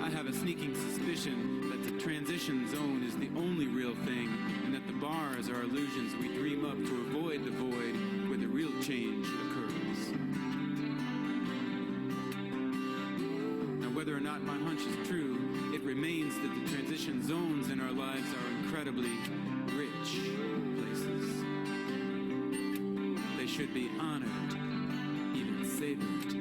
I have a sneaking suspicion that the transition zone is the only real thing, and that the bars are illusions we dream up to avoid the void where the real change occurs. Now, whether or not my hunch is true, it remains that the transition zones in our lives are incredibly rich places. They should be honored, even savored.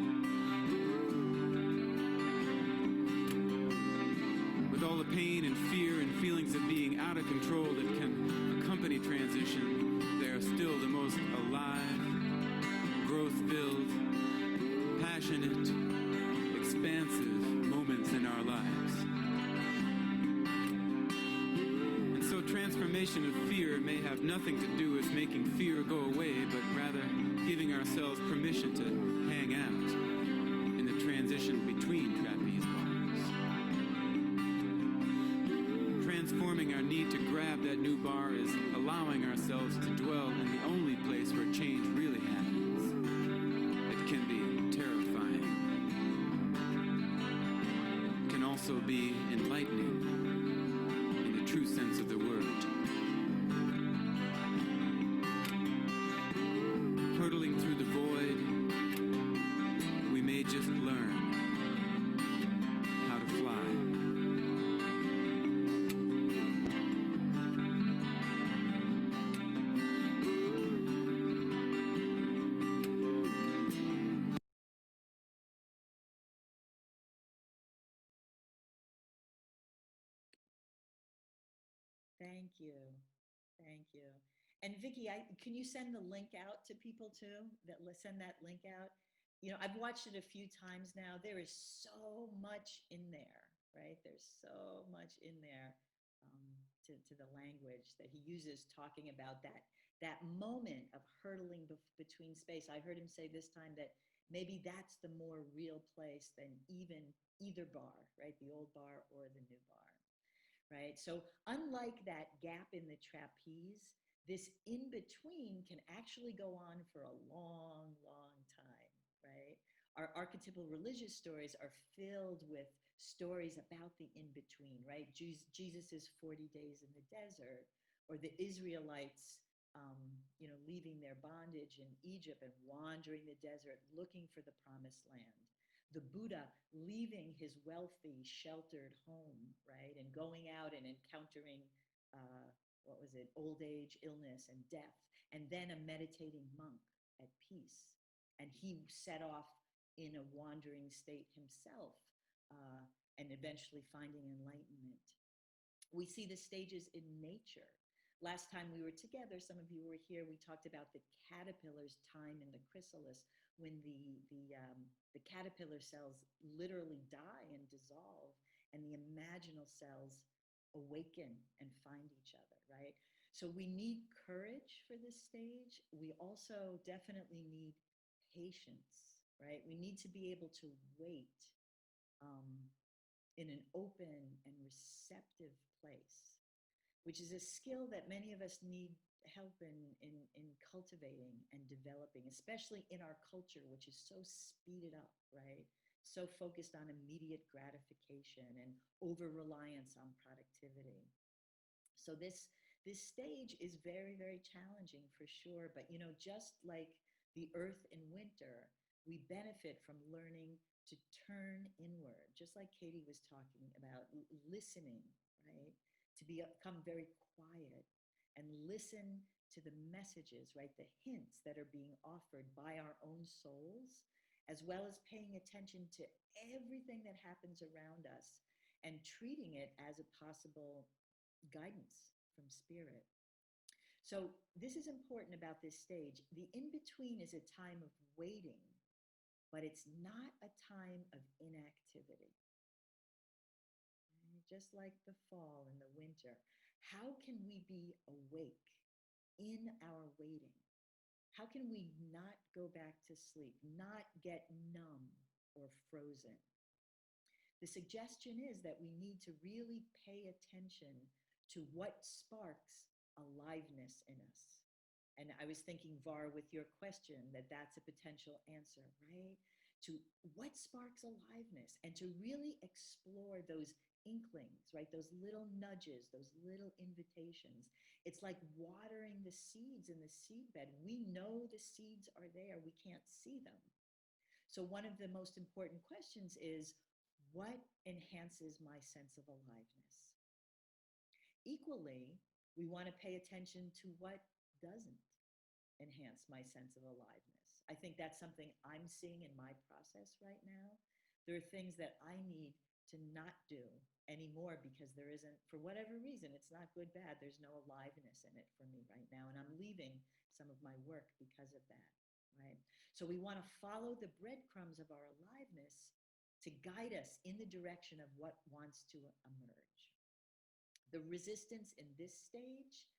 With all the pain and fear and feelings of being out of control that can accompany transition, they are still the most alive, growth-filled, passionate, expansive moments in our lives. And so transformation of fear may have nothing to do with making fear go away, but rather giving ourselves permission to hang out in the transition between trapeze bars. Transforming our need to grab that new bar is allowing ourselves to dwell in the only place where change really happens. It can be terrifying. It can also be enlightening in the true sense of the word. Hurtling through the void, we may just learn how to fly. Thank you. Thank you. And Vicki, can you send the link out to people too? Send that link out. You know, I've watched it a few times now. There is so much in there, right? There's so much in there to the language that he uses talking about that moment of hurtling between space. I heard him say this time that maybe that's the more real place than even either bar, right? The old bar or the new bar. Right? So unlike that gap in the trapeze, this in between can actually go on for a long, long time, right? Our archetypal religious stories are filled with stories about the in between, right? Jesus's 40 days in the desert, or the Israelites, leaving their bondage in Egypt and wandering the desert looking for the promised land. The Buddha leaving his wealthy, sheltered home, right, and going out and encountering, old age, illness, and death, and then a meditating monk at peace. And he set off in a wandering state himself, and eventually finding enlightenment. We see the stages in nature. Last time we were together, some of you were here, we talked about the caterpillar's time in the chrysalis, when the caterpillar cells literally die and dissolve, and the imaginal cells awaken and find each other, right? So we need courage for this stage. We also definitely need patience, right? We need to be able to wait in an open and receptive place, which is a skill that many of us need help in cultivating and developing, especially in our culture, which is so speeded up, right? So focused on immediate gratification and over-reliance on productivity. So this stage is very, very challenging for sure. But, just like the earth in winter, we benefit from learning to turn inward, just like Katy was talking about, listening, right? To become very quiet and listen to the messages, right? The hints that are being offered by our own souls, as well as paying attention to everything that happens around us and treating it as a possible guidance from spirit. So this is important about this stage. The in-between is a time of waiting, but it's not a time of inactivity. Just like the fall and the winter, how can we be awake in our waiting? How can we not go back to sleep, not get numb or frozen? The suggestion is that we need to really pay attention to what sparks aliveness in us. And I was thinking, Var, with your question, that's a potential answer, right? To what sparks aliveness, and to really explore those inklings, right? Those little nudges, those little invitations. It's like watering the seeds in the seed bed. We know the seeds are there, we can't see them. So, one of the most important questions is, what enhances my sense of aliveness? Equally, we want to pay attention to what doesn't enhance my sense of aliveness. I think that's something I'm seeing in my process right now. There are things that I need to not do anymore because there isn't, for whatever reason, it's not good, bad. There's no aliveness in it for me right now. And I'm leaving some of my work because of that, right? So we want to follow the breadcrumbs of our aliveness to guide us in the direction of what wants to emerge. The resistance in this stage,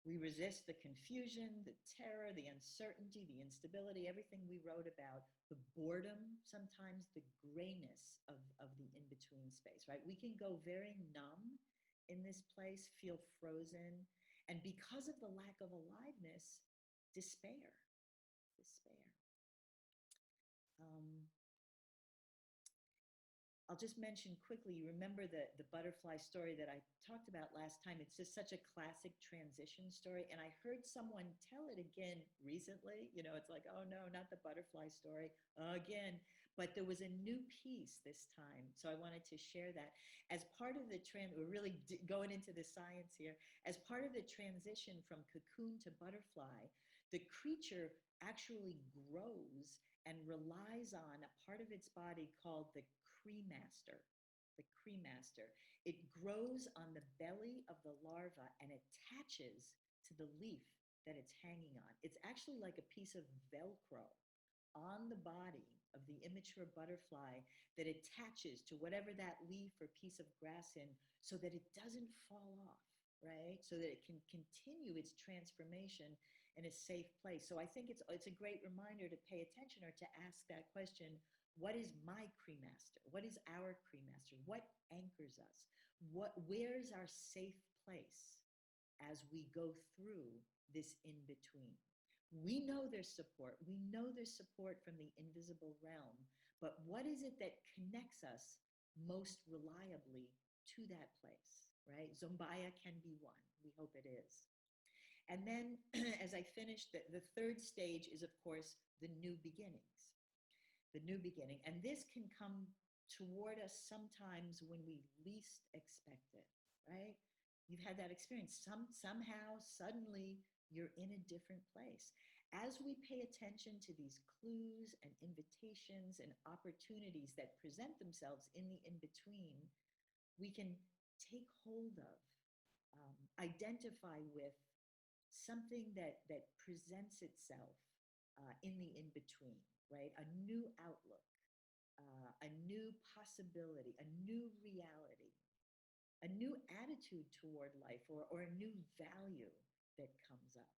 we resist the confusion, the terror, the uncertainty, the instability, everything we wrote about, the boredom, sometimes the grayness of the in-between space, right? We can go very numb in this place, feel frozen, and because of the lack of aliveness, despair. I'll just mention quickly, you remember the butterfly story that I talked about last time? It's just such a classic transition story. And I heard someone tell it again recently. It's like, oh no, not the butterfly story again. But there was a new piece this time. So I wanted to share that. As part of the we're really going into the science here. As part of the transition from cocoon to butterfly, the creature actually grows and relies on a part of its body called the cremaster. The cremaster. It grows on the belly of the larva and attaches to the leaf that it's hanging on. It's actually like a piece of Velcro on the body of the immature butterfly that attaches to whatever that leaf or piece of grass in so that it doesn't fall off, right? So that it can continue its transformation in a safe place. So I think it's a great reminder to pay attention or to ask that question, what is my cremaster? What is our cremaster? What anchors us? Where's our safe place as we go through this in-between? We know there's support. We know there's support from the invisible realm, but what is it that connects us most reliably to that place, right? Zombaya can be one. We hope it is. And then as I finish, the third stage is, of course, the new beginnings. The new beginning. And this can come toward us sometimes when we least expect it, right? You've had that experience. Somehow, suddenly, you're in a different place. As we pay attention to these clues and invitations and opportunities that present themselves in the in-between, we can take hold of, identify with something that presents itself in the in-between, right? A new outlook, a new possibility, a new reality, a new attitude toward life, or a new value that comes up.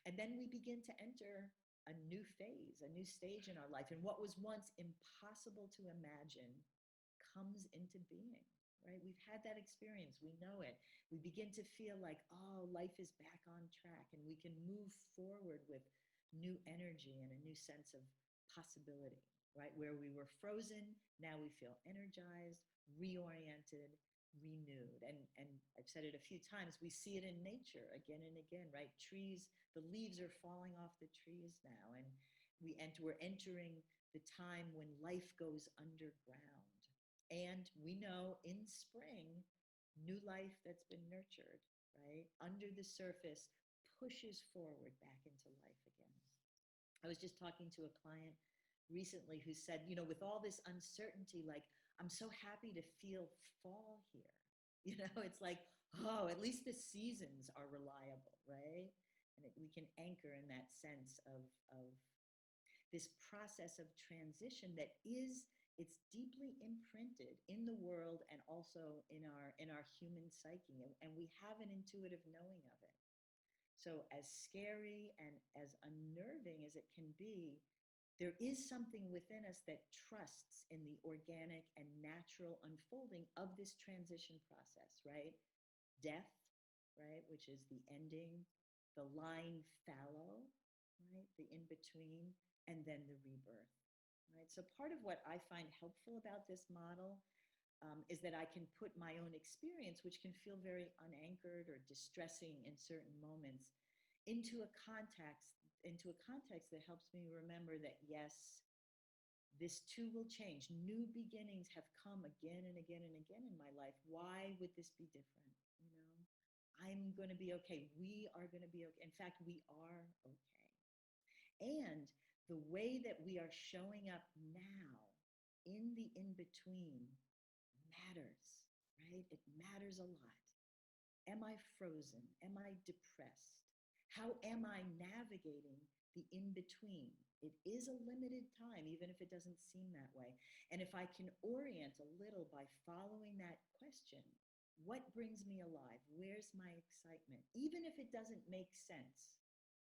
And then we begin to enter a new phase, a new stage in our life. And what was once impossible to imagine comes into being, right? We've had that experience. We know it. We begin to feel like, oh, life is back on track, and we can move forward with new energy and a new sense of possibility, right? Where we were frozen, now we feel energized, reoriented, renewed. And I've said it a few times, we see it in nature again and again, right? Trees, the leaves are falling off the trees now, and we're entering the time when life goes underground. And we know in spring, new life that's been nurtured, right? Under the surface, pushes forward back into life again. I was just talking to a client recently who said, with all this uncertainty, like, I'm so happy to feel fall here. It's like, oh, at least the seasons are reliable, right? And we can anchor in that sense of this process of transition that it's deeply imprinted in the world and also in our human psyche, and we have an intuitive knowing of it. So as scary and as unnerving as it can be, there is something within us that trusts in the organic and natural unfolding of this transition process, right? Death, right, which is the ending, the line fallow, right, the in-between, and then the rebirth, right? So part of what I find helpful about this model is that I can put my own experience, which can feel very unanchored or distressing in certain moments, into a context that helps me remember that yes, this too will change. New beginnings have come again and again and again in my life. Why would this be different? I'm going to be okay. We are going to be okay. In fact, we are okay. And the way that we are showing up now in the in between matters, right? It matters a lot. Am I frozen? Am I depressed? How am I navigating the in between? It is a limited time, even if it doesn't seem that way. And if I can orient a little by following that question, what brings me alive? Where's my excitement? Even if it doesn't make sense,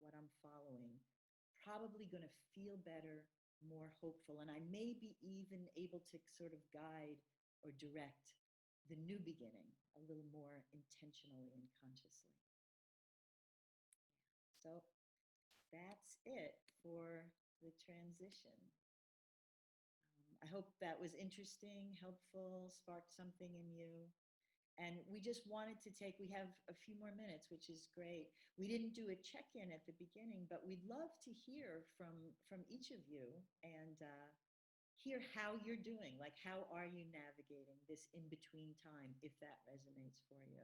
what I'm following, probably going to feel better, more hopeful. And I may be even able to sort of guide or direct the new beginning a little more intentionally and consciously. So that's it for the transition. I hope that was interesting, helpful, sparked something in you. And we just wanted to we have a few more minutes, which is great. We didn't do a check-in at the beginning, but we'd love to hear from each of you and hear how you're doing. Like, how are you navigating this in-between time, if that resonates for you?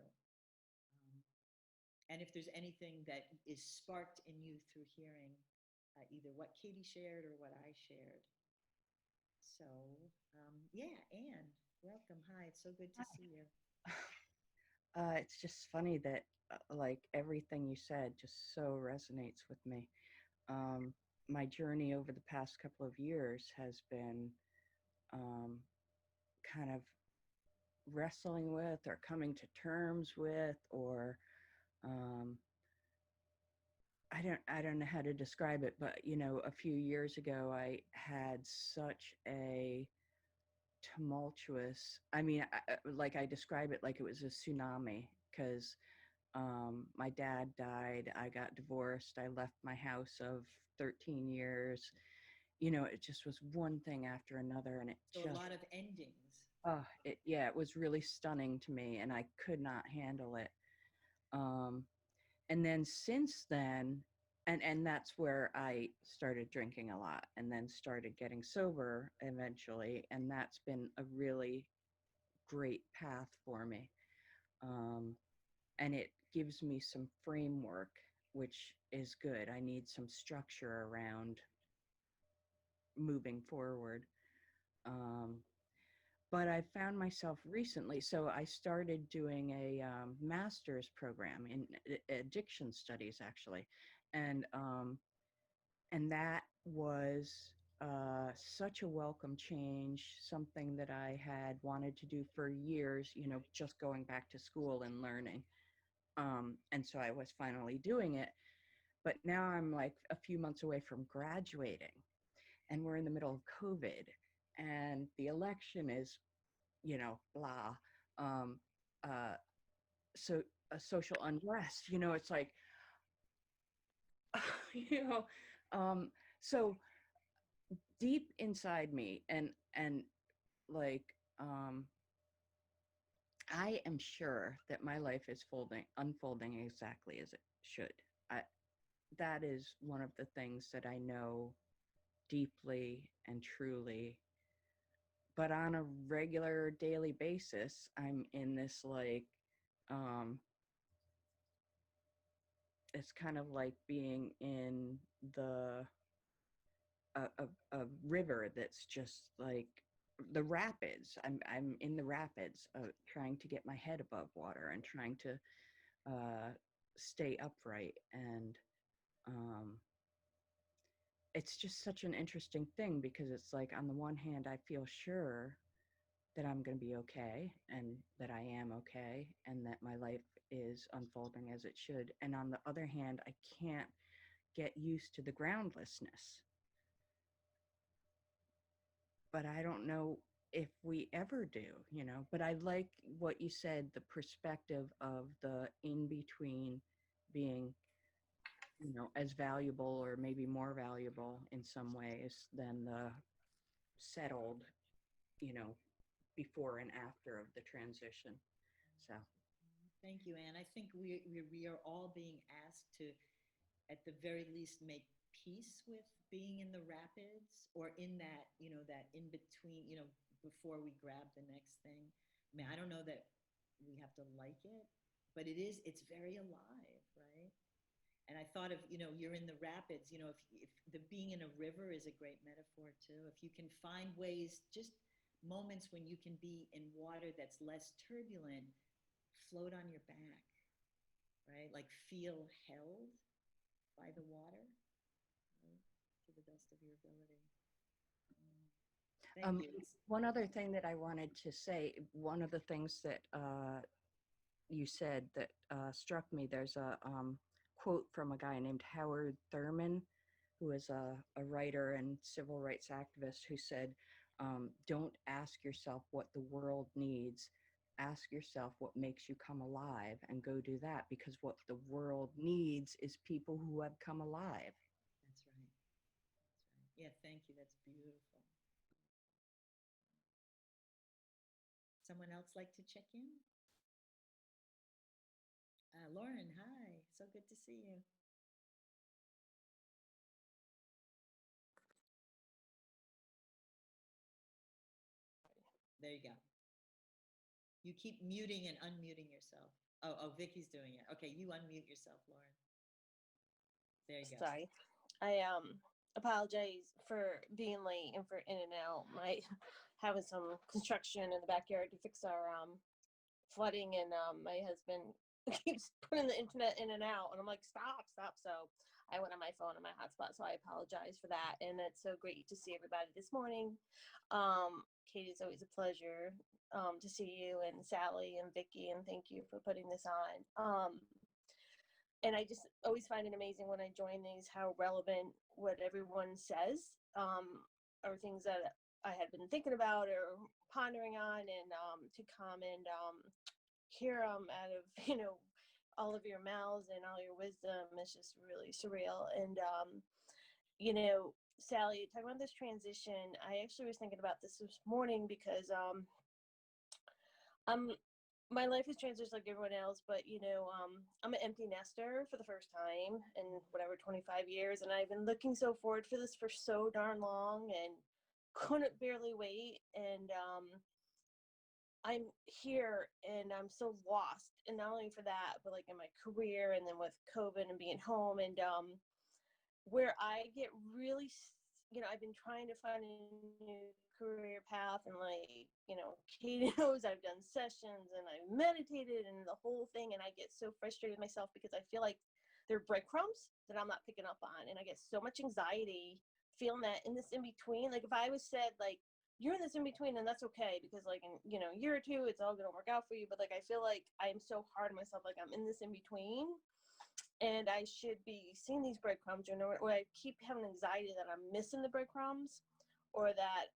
And if there's anything that is sparked in you through hearing either what Katy shared or what I shared. So, yeah, Anne, welcome. Hi, it's so good to see you. It's just funny that like everything you said just so resonates with me. My journey over the past couple of years has been kind of wrestling with or coming to terms with, or I don't know how to describe it, but a few years ago I had such a tumultuous, like I describe it like it was a tsunami, because my dad died, I got divorced, I left my house of 13 years. It just was one thing after another, and So a lot of endings. It was really stunning to me, and I could not handle it. And then since then, and that's where I started drinking a lot, and then started getting sober eventually, and that's been a really great path for me. And it gives me some framework, which is good. I need some structure around moving forward. But I found myself recently, so I started doing a master's program in addiction studies, actually, and that was such a welcome change, something that I had wanted to do for years, just going back to school and learning. And so I was finally doing it, but now I'm like a few months away from graduating, and we're in the middle of COVID, and the election is, blah. Um, uh, so social unrest, it's like, you know, um, so deep inside me, and like, I am sure that my life is unfolding exactly as it should. That is one of the things that I know deeply and truly. But on a regular daily basis, I'm in this like, it's kind of like being in a river that's just like the rapids. I'm in the rapids, trying to get my head above water and trying to stay upright. And it's just such an interesting thing, because it's like, on the one hand, I feel sure that I'm going to be okay, and that I am okay, and that my life is unfolding as it should. And on the other hand, I can't get used to the groundlessness. But I don't know if we ever do, But I like what you said, the perspective of the in between being, as valuable, or maybe more valuable in some ways, than the settled, you know, before and after of the transition. So Thank you, Anne. I think we are all being asked to, at the very least, make peace with being in the rapids, or in that, that in between, before we grab the next thing. I mean, I don't know that we have to like it, but it's very alive, right? And I thought of, you're in the rapids, if the being in a river is a great metaphor too. If you can find ways, just moments when you can be in water that's less turbulent, float on your back, right? Like feel held by the water, right? To the best of your ability. Thank you. one other thing that I wanted to say, one of the things that you said that struck me, there's a quote from a guy named Howard Thurman, who is a writer and civil rights activist, who said, don't ask yourself what the world needs. Ask yourself what makes you come alive, and go do that, because what the world needs is people who have come alive. That's right. That's right. Yeah, thank you. That's beautiful. Someone else like to check in? Lauren, hi. So good to see you. There you go. You keep muting and unmuting yourself. Oh, Vicky's doing it. Okay, you unmute yourself, Lauren. There you go. Sorry. I apologize for being late and for in and out. My having some construction in the backyard to fix our flooding, and my husband keeps putting the internet in and out, and I'm like, stop. So I went on my phone and my hotspot, so I apologize for that. And it's so great to see everybody this morning. Katie, it's always a pleasure to see you, and Sally and Vicki, and thank you for putting this on. And I just always find it amazing when I join these, how relevant what everyone says are things that I had been thinking about or pondering on, and to come and hear them out of, all of your mouths and all your wisdom is just really surreal. And, Sally, talking about this transition, I actually was thinking about this morning because my life has transitioned like everyone else, but I'm an empty nester for the first time in whatever 25 years, and I've been looking so forward for this for so darn long and couldn't barely wait. And I'm here and I'm so lost, and not only for that, but like in my career, and then with COVID and being home, and where I get really, I've been trying to find a new career path, and Katie knows I've done sessions and I've meditated and the whole thing, and I get so frustrated with myself because I feel like they're breadcrumbs that I'm not picking up on, and I get so much anxiety feeling that in this in between. Like if I was said like, you're in this in between, and that's okay, because like in a year or two it's all gonna work out for you, but like I feel like I'm so hard on myself, like I'm in this in between, and I should be seeing these breadcrumbs, or I keep having anxiety that I'm missing the breadcrumbs, or that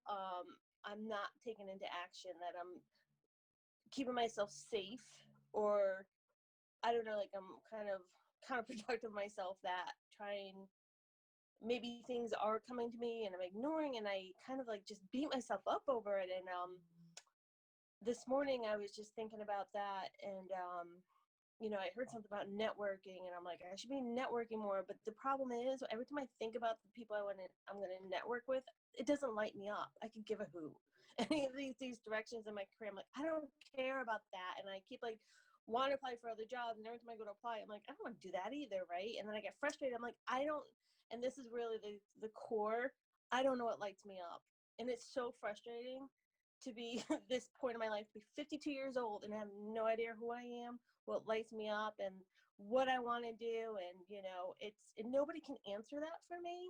I'm not taking into action, that I'm keeping myself safe, or I don't know, like I'm kind of counterproductive myself, that trying, maybe things are coming to me and I'm ignoring, and I kind of like just beat myself up over it. And this morning I was just thinking about that, and I heard something about networking, and I'm like, I should be networking more. But the problem is, every time I think about the people I'm going to network with, it doesn't light me up. I could give a hoot. Any of these directions in my career, I'm like, I don't care about that. And I keep like want to apply for other jobs, and every time I go to apply, I'm like, I don't want to do that either, right? And then I get frustrated. I'm like, I don't. And this is really the core. I don't know what lights me up, and it's so frustrating to be this point in my life, to be 52 years old and have no idea who I am, what lights me up, and what I want to do. And nobody can answer that for me,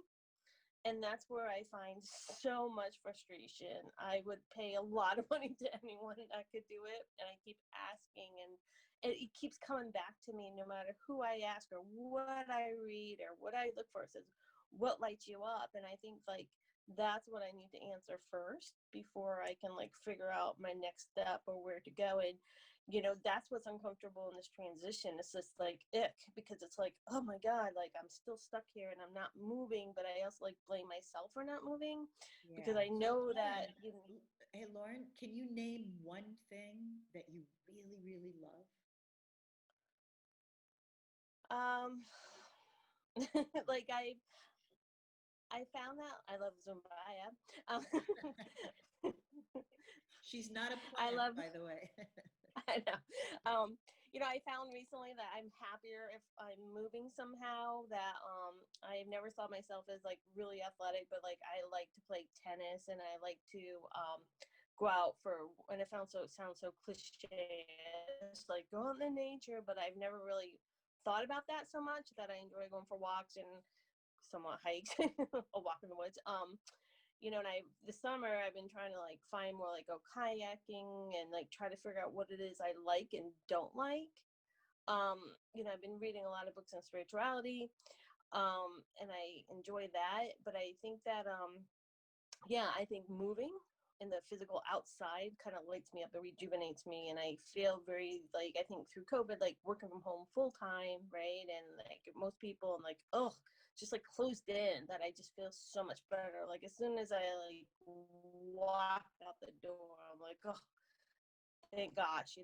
and that's where I find so much frustration. I would pay a lot of money to anyone that could do it, and I keep asking, and it keeps coming back to me no matter who I ask or what I read or what I look for. It says, what lights you up? And I think like that's what I need to answer first before I can like figure out my next step or where to go. And that's what's uncomfortable in this transition. It's just like ick, because it's like, oh my God, like I'm still stuck here and I'm not moving, but I also like blame myself for not moving, because I know that Hey, Lauren, can you name one thing that you really, really love? Like I found out I love Zombaya. Um, She's not a I plant, love by the way. I know. I found recently that I'm happier if I'm moving somehow. That I've never saw myself as like really athletic, but like I like to play tennis and I like to go out for. And it sounds so cliche, it's like go out in the nature. But I've never really thought about that so much that I enjoy going for walks and somewhat hikes, a walk in the woods. And this summer I've been trying to like find more like go kayaking and like try to figure out what it is I like and don't like. I've been reading a lot of books on spirituality, and I enjoy that. But I think that I think moving in the physical outside kind of lights me up. It rejuvenates me, and I feel very like I think through COVID, like working from home full time, right? And like most people, I'm like, oh, just like closed in. That I just feel so much better. Like as soon as I like walk out the door, I'm like, oh, thank gosh.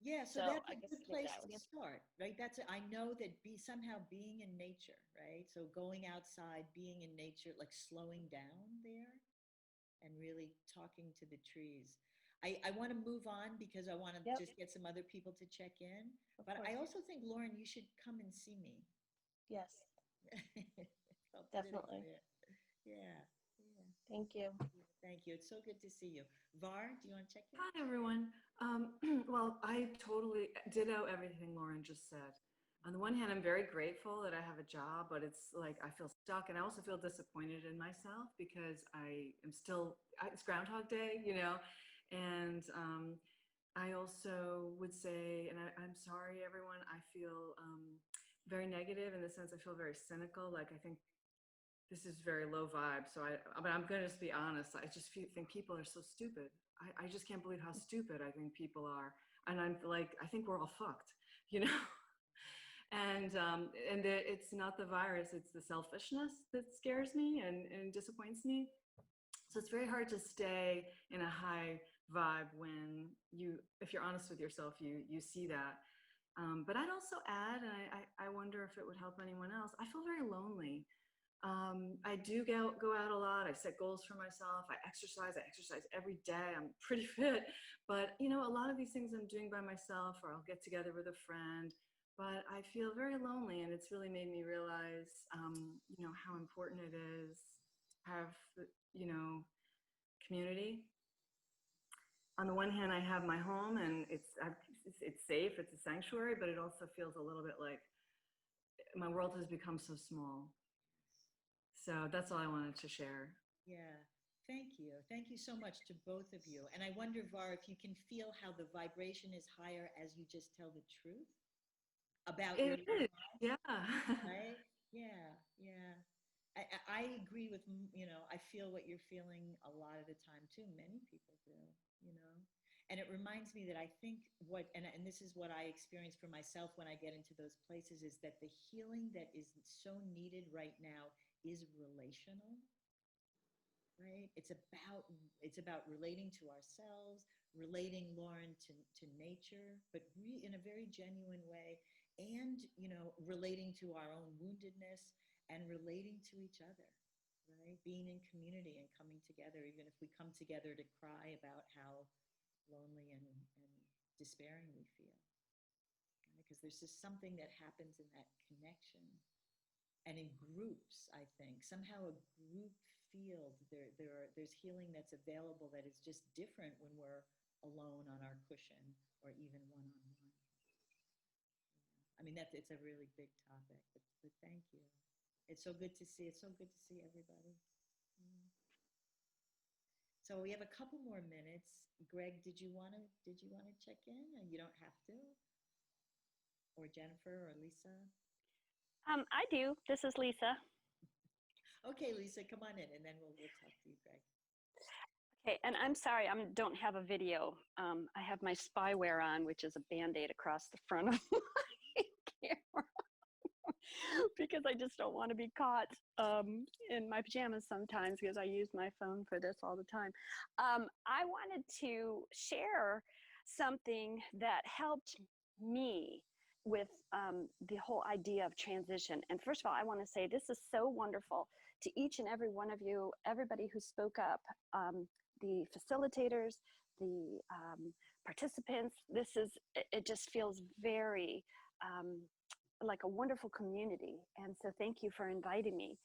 Yeah, so So that's I a guess good maybe place that to would. start, right? I know that somehow being in nature, right? So going outside, being in nature, like slowing down there and really talking to the trees. I want to move on because I want to Yep. just get some other people to check in. Of But course. I also think, Lauren, you should come and see me. Yes, I'll put it out definitely. there. Yeah. Yeah. Thank you. Thank you. It's so good to see you. Var, do you want to check in? Hi, everyone. Well, I totally ditto everything Lauren just said. On the one hand, I'm very grateful that I have a job, but it's like I feel stuck, and I also feel disappointed in myself because I am still, it's Groundhog Day, and I also would say, and I'm sorry, everyone, I feel very negative in the sense I feel very cynical. Like I think this is very low vibe. So I'm going to just be honest. I just think people are so stupid. I just can't believe how stupid I think people are. And I'm like, I think we're all fucked, you know? And it's not the virus, it's the selfishness that scares me and disappoints me. So it's very hard to stay in a high vibe when if you're honest with yourself, you see that. But I'd also add, and I wonder if it would help anyone else, I feel very lonely. I do go out a lot. I set goals for myself. I exercise every day. I'm pretty fit, but a lot of these things I'm doing by myself, or I'll get together with a friend. But I feel very lonely, and it's really made me realize, how important it is to have, community. On the one hand, I have my home, and it's safe. It's a sanctuary, but it also feels a little bit like my world has become so small. So that's all I wanted to share. Yeah. Thank you. Thank you so much to both of you. And I wonder, Var, if you can feel how the vibration is higher as you just tell the truth about your It is, yeah. right? Yeah, yeah. I agree with, I feel what you're feeling a lot of the time too. Many people do, you know. And it reminds me that I think and this is what I experience for myself when I get into those places, is that the healing that is so needed right now is relational, right? It's about relating to ourselves, relating, Lauren, to nature, but in a very genuine way, and relating to our own woundedness and relating to each other, right? Being in community and coming together, even if we come together to cry about how lonely and despairing we feel, right? Because there's just something that happens in that connection. And in groups, I think somehow a group field, there's healing that's available that is just different when we're alone on our cushion or even one-on-one. I mean, it's a really big topic, but thank you. It's so good to see. It's so good to see everybody. Mm. So we have a couple more minutes. Greg, did you want to check in? You don't have to. Or Jennifer or Lisa. I do. This is Lisa. Okay, Lisa, come on in, and then we'll talk to you, Greg. Okay, and I'm sorry, I don't have a video. I have my spyware on, which is a Band-Aid across the front of my camera. because I just don't want to be caught in my pajamas sometimes because I use my phone for this all the time. I wanted to share something that helped me with the whole idea of transition. And first of all, I want to say this is so wonderful to each and every one of you, everybody who spoke up, the facilitators, the participants. It just feels very like a wonderful community. And so thank you for inviting me.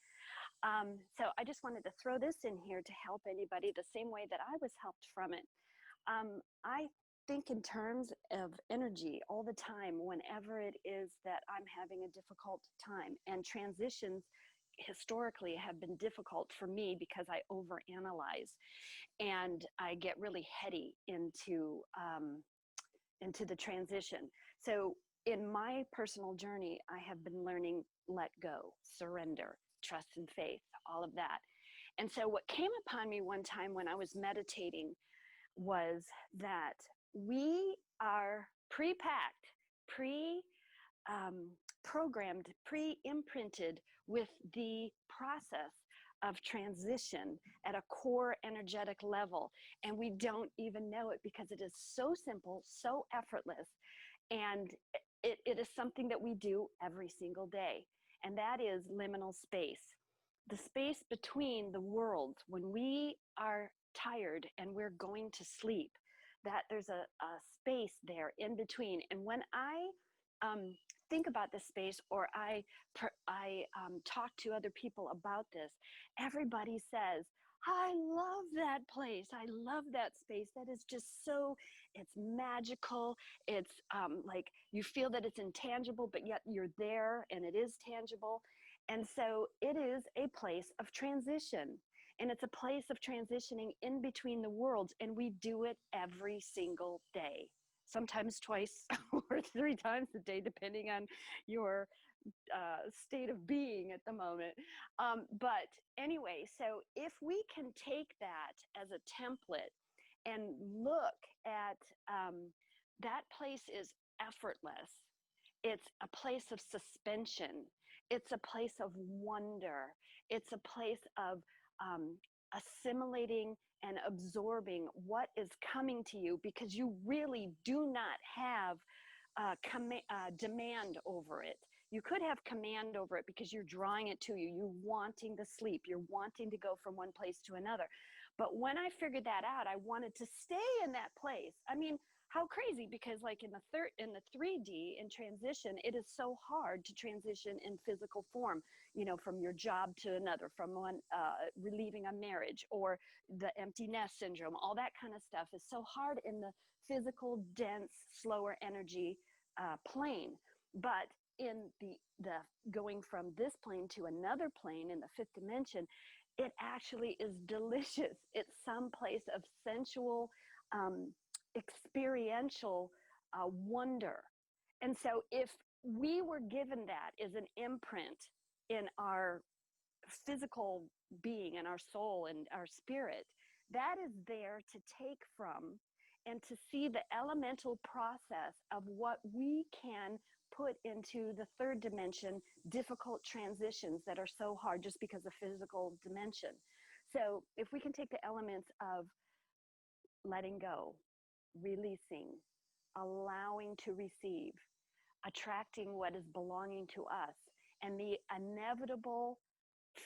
So I just wanted to throw this in here to help anybody the same way that I was helped from it. I think in terms of energy all the time, whenever it is that I'm having a difficult time, and transitions historically have been difficult for me because I overanalyze and I get really heady into the transition. So in my personal journey, I have been learning let go, surrender, trust and faith, all of that. And so what came upon me one time when I was meditating was that we are pre-packed, programmed, pre-imprinted with the process of transition at a core energetic level. And we don't even know it because it is so simple, so effortless. And it is something that we do every single day. And that is liminal space. The space between the worlds when we are tired and we're going to sleep, that there's a space there in between. And when I think about this space, or I talk to other people about this, everybody says, I love that place. I love that space. That is just so, it's magical. It's like you feel that it's intangible, but yet you're there and it is tangible. And so it is a place of transition. And it's a place of transitioning in between the worlds. And we do it every single day, sometimes twice or 3 times a day, depending on your state of being at the moment. But anyway, so if we can take that as a template and look at that place is effortless. It's a place of suspension. It's a place of wonder. It's a place of assimilating and absorbing what is coming to you, because you really do not have demand over it. You could have command over it because you're drawing it to you. You're wanting to sleep. You're wanting to go from one place to another. But when I figured that out, I wanted to stay in that place. I mean, how crazy, because like in the 3D in transition, it is so hard to transition in physical form, you know, from your job to another, from one relieving a marriage, or the empty nest syndrome. All that kind of stuff is so hard in the physical, dense, slower energy plane. But in the going from this plane to another plane in the 5th dimension, it actually is delicious. It's some place of sensual, experiential wonder. And so if we were given that as an imprint in our physical being and our soul and our spirit, that is there to take from and to see the elemental process of what we can put into the 3rd dimension, difficult transitions that are so hard just because of physical dimension. So if we can take the elements of letting go, releasing, allowing to receive, attracting what is belonging to us, and the inevitable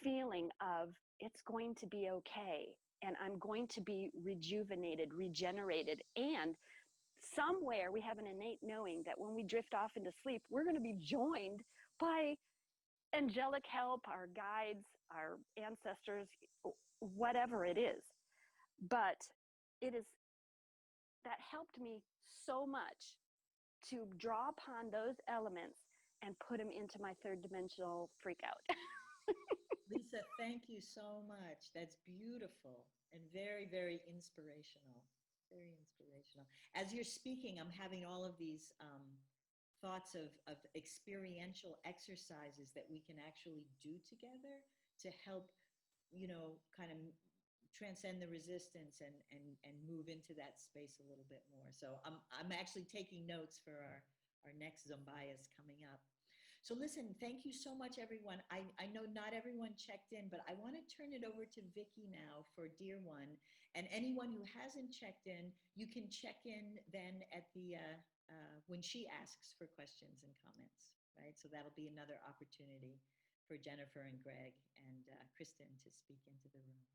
feeling of it's going to be okay, and I'm going to be rejuvenated, regenerated, and somewhere we have an innate knowing that when we drift off into sleep, we're going to be joined by angelic help, our guides, our ancestors, whatever it is. But it is that helped me so much to draw upon those elements and put them into my 3rd dimensional freak out. Lisa, thank you so much. That's beautiful and very, very inspirational. Very inspirational. As you're speaking, I'm having all of these thoughts of experiential exercises that we can actually do together to help, you know, kind of transcend the resistance and move into that space a little bit more. So I'm actually taking notes for our next Zombayas coming up. So listen, thank you so much, everyone. I know not everyone checked in, but I want to turn it over to Vicki now for Dear One. And anyone who hasn't checked in, you can check in then at the when she asks for questions and comments, right? So that'll be another opportunity for Jennifer and Greg and Kristen to speak into the room.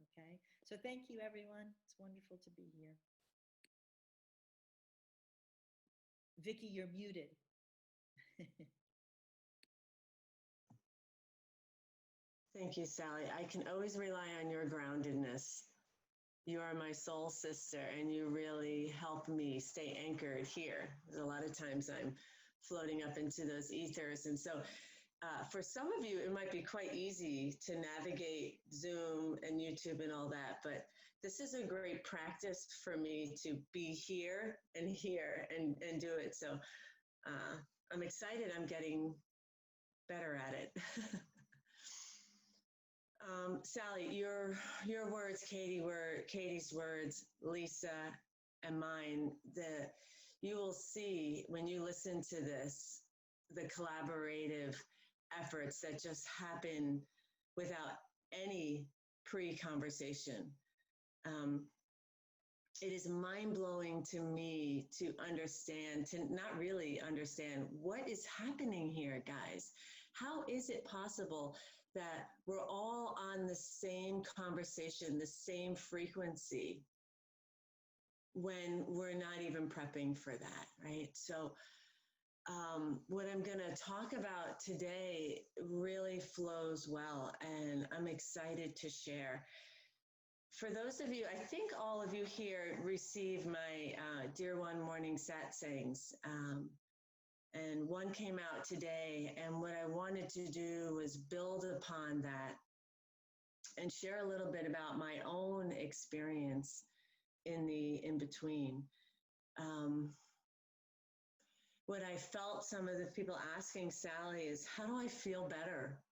Okay, so thank you, everyone. It's wonderful to be here. Vicki, you're muted. Thank you, Sally. I can always rely on your groundedness. You are my soul sister, and you really help me stay anchored here. A lot of times I'm floating up into those ethers. And so for some of you, it might be quite easy to navigate Zoom and YouTube and all that, but this is a great practice for me to be here and do it. So I'm excited. I'm getting better at it. Sally, your words, Katy, were Katy's words, Lisa, and mine. You will see when you listen to this, the collaborative efforts that just happen without any pre-conversation. It is mind-blowing to me to understand, to not really understand what is happening here, guys. How is it possible that we're all on the same conversation, the same frequency, when we're not even prepping for that, right? So what I'm going to talk about today really flows well, and I'm excited to share. For those of you, I think all of you here received my Dear One morning satsang. And one came out today, and what I wanted to do was build upon that and share a little bit about my own experience in the in-between. What I felt some of the people asking Sally is, how do I feel better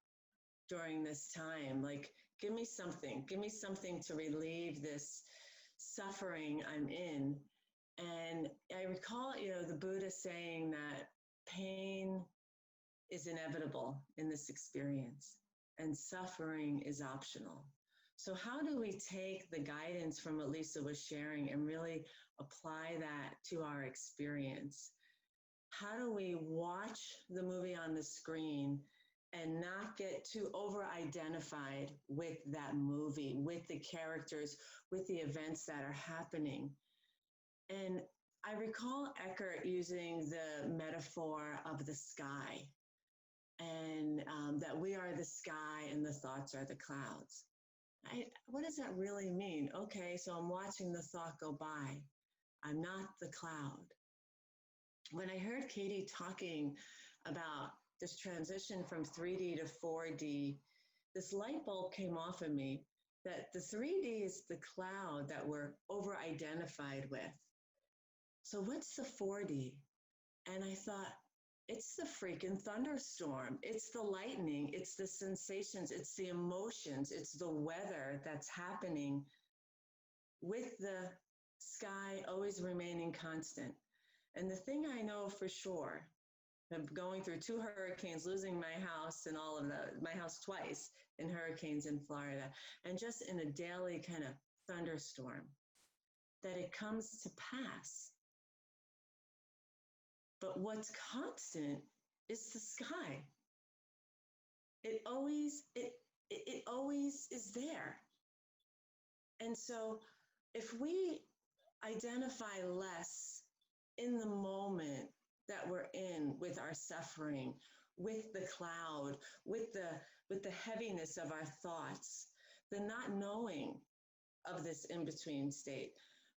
during this time? Like, give me something to relieve this suffering I'm in. And I recall, the Buddha saying that pain is inevitable in this experience and suffering is optional. So how do we take the guidance from what Lisa was sharing and really apply that to our experience? How do we watch the movie on the screen and not get too over-identified with that movie, with the characters, with the events that are happening? And I recall Eckhart using the metaphor of the sky, and that we are the sky and the thoughts are the clouds. What does that really mean? Okay, so I'm watching the thought go by. I'm not the cloud. When I heard Katy talking about this transition from 3D to 4D, this light bulb came off of me that the 3D is the cloud that we're over-identified with. So what's the 4D? And I thought, it's the freaking thunderstorm. It's the lightning. It's the sensations. It's the emotions. It's the weather that's happening with the sky always remaining constant. And the thing I know for sure, I'm going through 2 hurricanes, losing my house and my house twice in hurricanes in Florida, and just in a daily kind of thunderstorm, that it comes to pass. But what's constant is the sky. It always is there. And so if we identify less in the moment that we're in with our suffering, with the cloud, with the heaviness of our thoughts, the not knowing of this in-between state,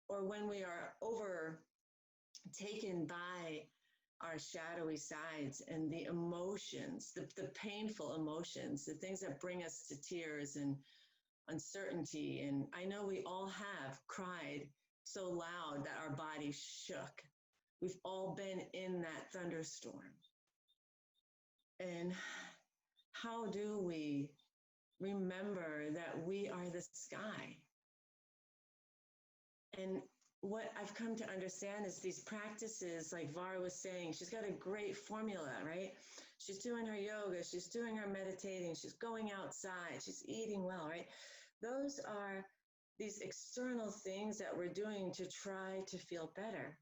or when we are overtaken by our shadowy sides and the emotions, the painful emotions, the things that bring us to tears and uncertainty. And I know we all have cried so loud that our body shook. We've all been in that thunderstorm. And how do we remember that we are the sky? And what I've come to understand is these practices, like Vara was saying, she's got a great formula, right? She's doing her yoga, she's doing her meditating, she's going outside, she's eating well, right? Those are these external things that we're doing to try to feel better.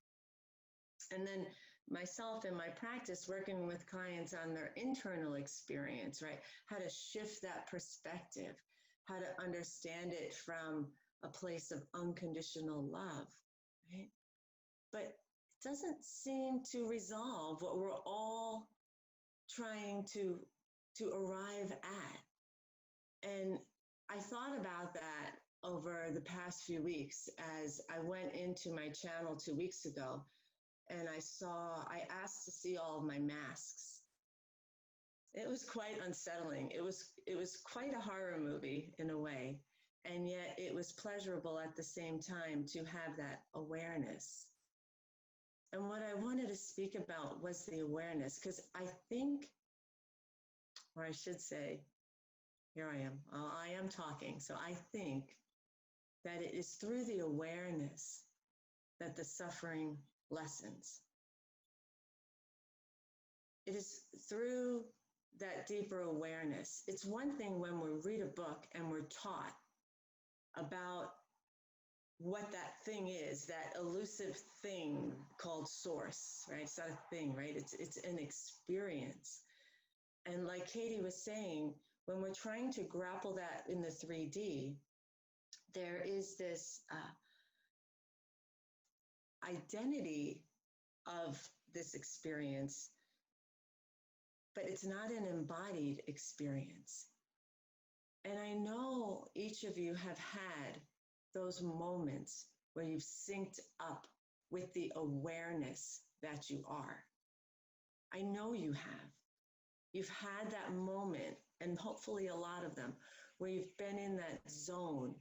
And then myself in my practice, working with clients on their internal experience, right? How to shift that perspective, how to understand it from a place of unconditional love, right? But it doesn't seem to resolve what we're all trying to arrive at. And I thought about that over the past few weeks as I went into my channel 2 weeks ago, and I asked to see all of my masks. It was quite unsettling. It was quite a horror movie in a way, and yet it was pleasurable at the same time to have that awareness. And what I wanted to speak about was the awareness, because I think, or I should say, here I am. I am talking. So I think that it is through the awareness that the suffering lessens. It is through that deeper awareness. It's one thing when we read a book and we're taught about what that thing is, that elusive thing called source, right? It's not a thing, right? It's an experience. And like Katy was saying, when we're trying to grapple that in the 3D, there is this identity of this experience, but it's not an embodied experience. And I know each of you have had those moments where you've synced up with the awareness that you are. I know you have. You've had that moment, and hopefully a lot of them, where you've been in that zone,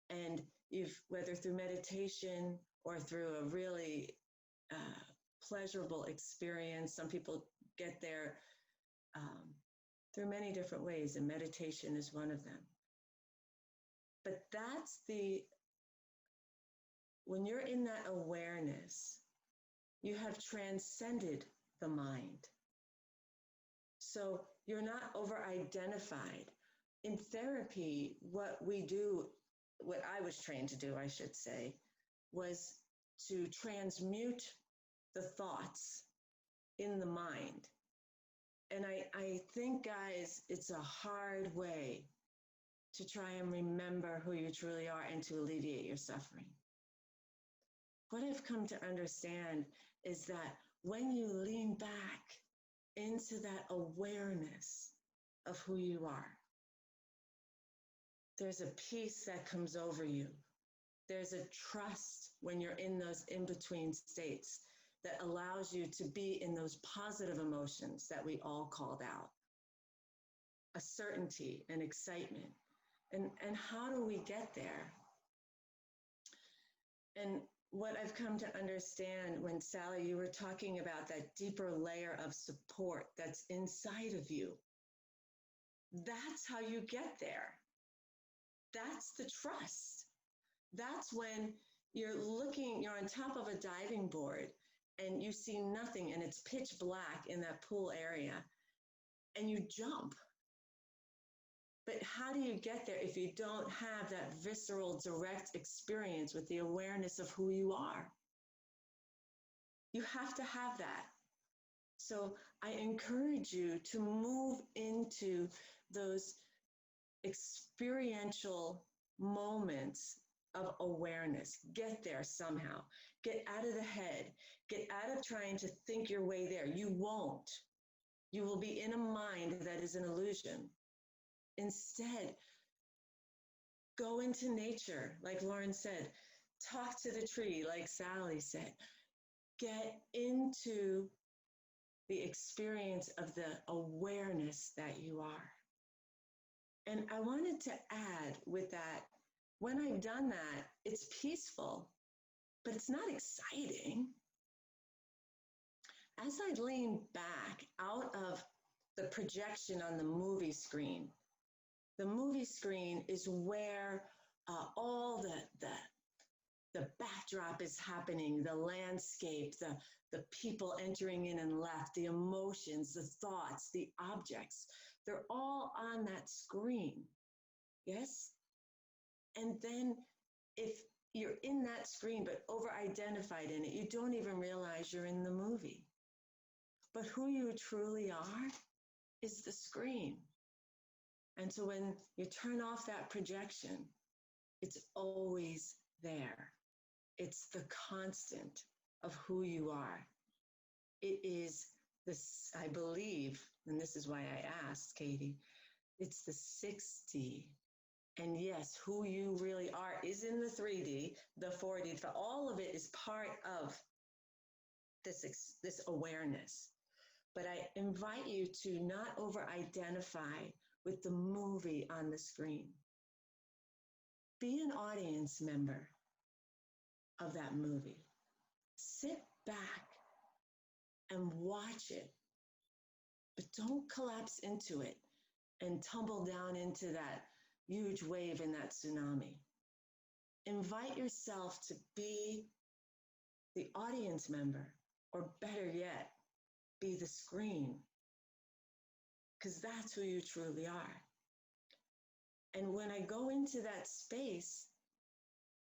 and you've, whether through meditation or through a really pleasurable experience, some people get there through many different ways, and meditation is one of them. But that's when you're in that awareness, you have transcended the mind. So you're not over-identified. In therapy, what we do, what I was trained to do, I should say, was to transmute the thoughts in the mind. And I think, guys, it's a hard way to try and remember who you truly are and to alleviate your suffering. What I've come to understand is that when you lean back into that awareness of who you are, there's a peace that comes over you. There's a trust when you're in those in-between states that allows you to be in those positive emotions that we all called out. A certainty and excitement. And how do we get there? And what I've come to understand when, Sally, you were talking about that deeper layer of support that's inside of you, that's how you get there. That's the trust. That's when you're on top of a diving board and you see nothing and it's pitch black in that pool area and you jump. But how do you get there if you don't have that visceral, direct experience with the awareness of who you are? You have to have that. So I encourage you to move into those experiential moments of awareness. Get there somehow. Get out of the head. Get out of trying to think your way there. You won't. You will be in a mind that is an illusion. Instead, go into nature, like Lauren said. Talk to the tree, like Sally said. Get into the experience of the awareness that you are. And I wanted to add with that, when I've done that, it's peaceful, but it's not exciting. As I lean back out of the projection on the movie screen is where all the backdrop is happening, the landscape, the people entering in and left, the emotions, the thoughts, the objects, they're all on that screen. Yes? And then if you're in that screen but over-identified in it, you don't even realize you're in the movie. But who you truly are is the screen. And so when you turn off that projection, it's always there. It's the constant of who you are. It is this, I believe, and this is why I asked Katy, it's the 6D. And yes, who you really are is in the 3D, the 4D, all of it is part of this awareness. But I invite you to not over-identify with the movie on the screen. Be an audience member of that movie. Sit back and watch it, but don't collapse into it and tumble down into that huge wave in that tsunami. Invite yourself to be the audience member, or better yet, be the screen, because that's who you truly are. And when I go into that space,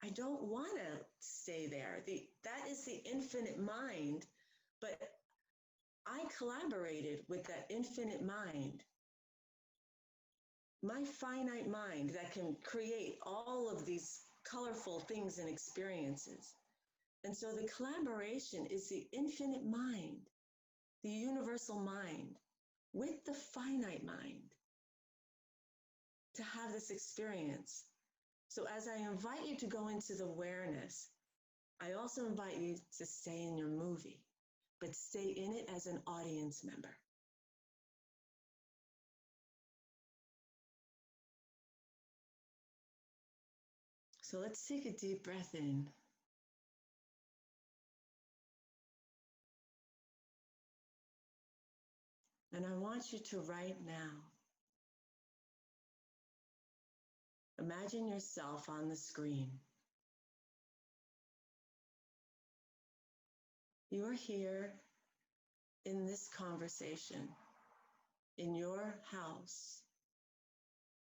I don't want to stay there. That is the infinite mind, but I collaborated with that infinite mind. My finite mind that can create all of these colorful things and experiences. And so the collaboration is the infinite mind, the universal mind, with the finite mind to have this experience. So as I invite you to go into the awareness, I also invite you to stay in your movie, but stay in it as an audience member. So let's take a deep breath in. And I want you to right now imagine yourself on the screen. You are here in this conversation, in your house,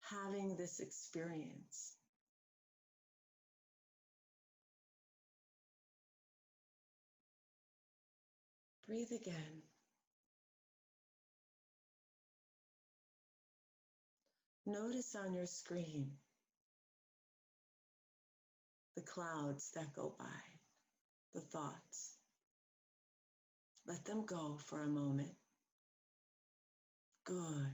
having this experience. Breathe again. Notice on your screen the clouds that go by, the thoughts. Let them go for a moment. Good.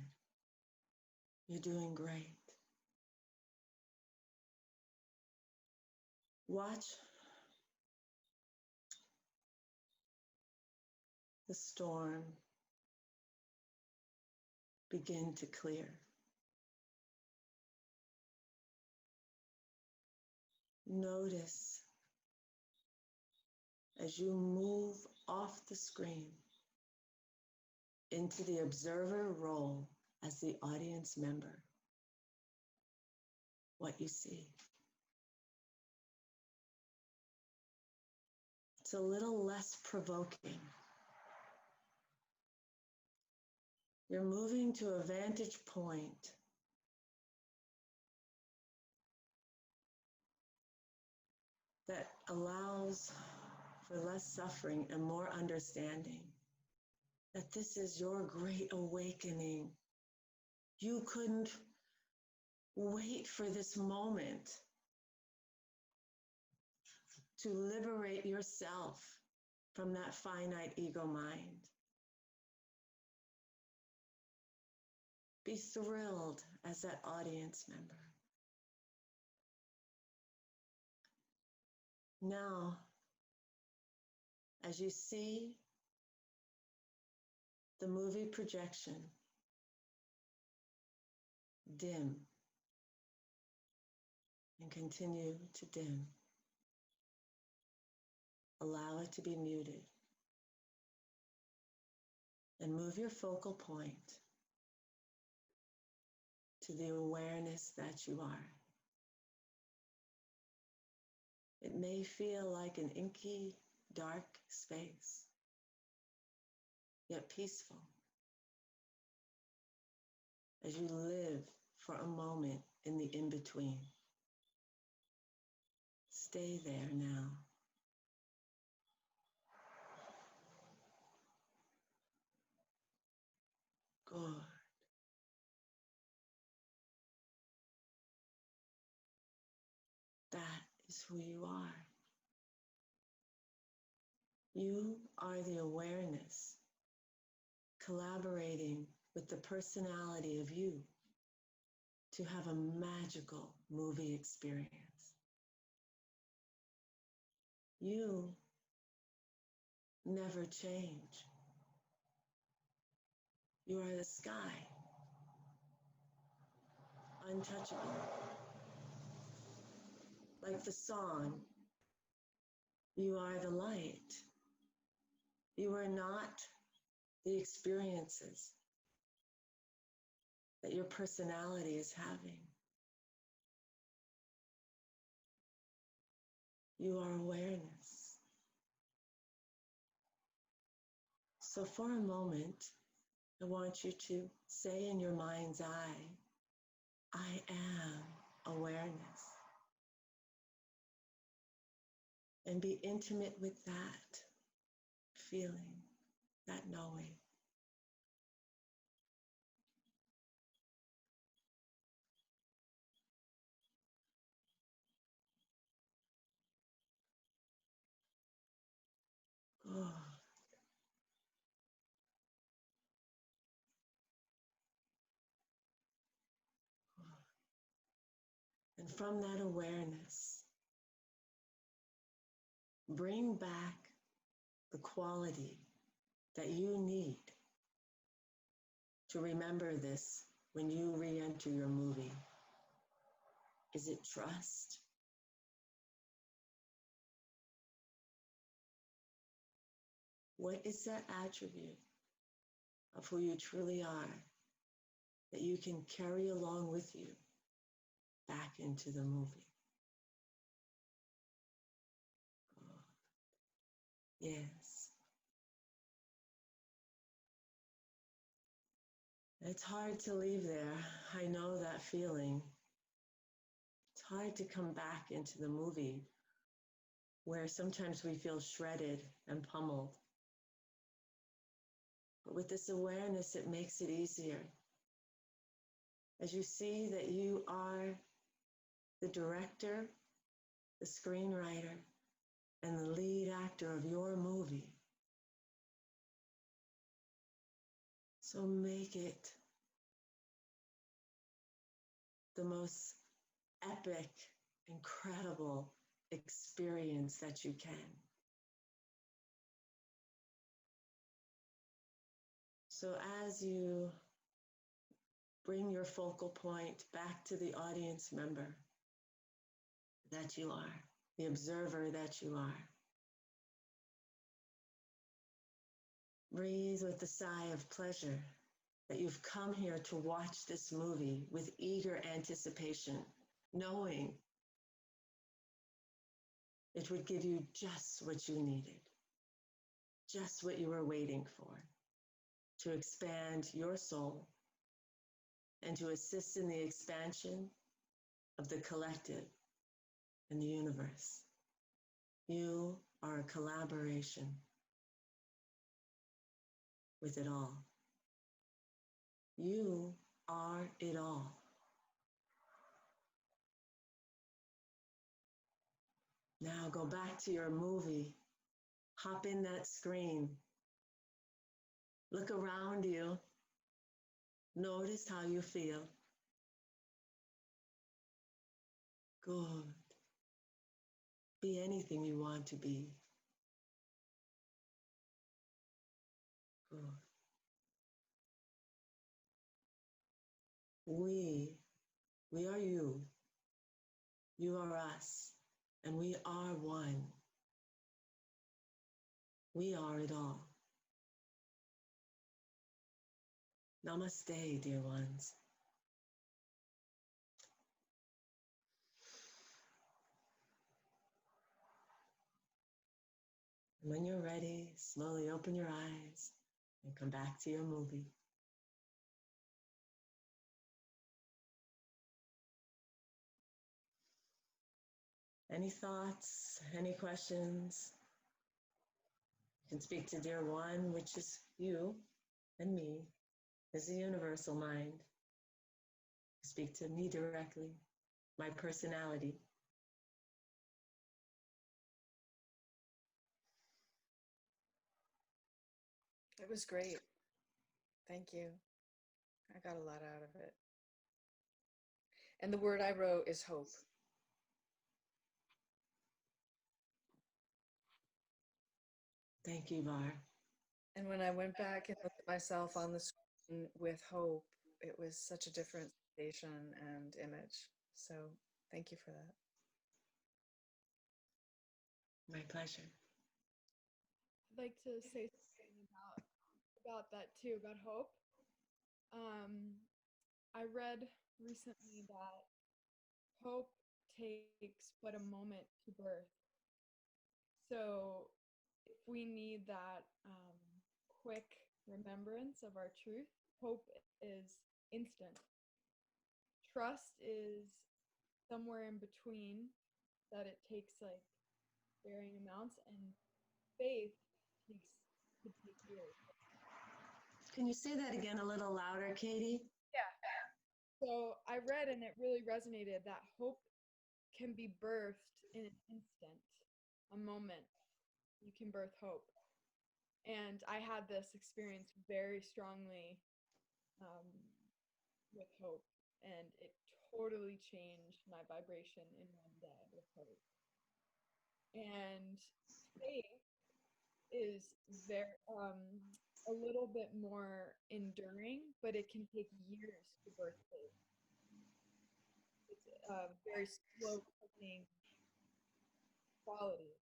You're doing great. Watch the storm begin to clear. Notice as you move off the screen into the observer role as the audience member, what you see. It's a little less provoking. You're moving to a vantage point that allows for less suffering and more understanding. That this is your great awakening. You couldn't wait for this moment to liberate yourself from that finite ego mind. Be thrilled as that audience member. Now, as you see the movie projection dim and continue to dim, allow it to be muted and move your focal point to the awareness that you are. It may feel like an inky, dark space, yet peaceful, as you live for a moment in the in-between. Stay there now. Good. That is who you are. You are the awareness collaborating with the personality of you to have a magical movie experience. You never change. You are the sky, untouchable. Like the song, you are the light. You are not the experiences that your personality is having. You are awareness. So for a moment, I want you to say in your mind's eye, I am awareness. And be intimate with that feeling, that knowing. Good. And from that awareness, bring back the quality that you need to remember this when you re-enter your movie. Is it trust? What is that attribute of who you truly are that you can carry along with you back into the movie? Yes. It's hard to leave there. I know that feeling. It's hard to come back into the movie where sometimes we feel shredded and pummeled. But with this awareness, it makes it easier. As you see that you are the director, the screenwriter, and the lead actor of your movie. So make it the most epic, incredible experience that you can. So as you bring your focal point back to the audience member that you are, the observer that you are, breathe with a sigh of pleasure that you've come here to watch this movie with eager anticipation, knowing it would give you just what you needed, just what you were waiting for, to expand your soul and to assist in the expansion of the collective and the universe. You are a collaboration with it all. You are it all. Now go back to your movie. Hop in that screen. Look around you. Notice how you feel. Good. Be anything you want to be. Good. We are you. You are us. And we are one. We are it all. Namaste, dear ones. And when you're ready, slowly open your eyes and come back to your movie. Any thoughts? Any questions? You can speak to dear one, which is you and me, as a universal mind. Speak to me directly, my personality. It was great. Thank you. I got a lot out of it. And the word I wrote is hope. Thank you, Bar. And when I went back and looked at myself on the screen with hope, it was such a different sensation and image. So thank you for that. My pleasure. I'd like to say something about that too, about hope. I read recently that hope takes but a moment to birth. So if we need that quick remembrance of our truth, hope is instant. Trust is somewhere in between, that it takes like varying amounts, and faith could take years. Can you say that again a little louder, Katy? Yeah. So I read, and it really resonated, that hope can be birthed in an instant, a moment. You can birth hope. And I had this experience very strongly with hope, and it totally changed my vibration in one day with hope. And faith is very a little bit more enduring, but it can take years to birth faith. It's a very slow cooking quality.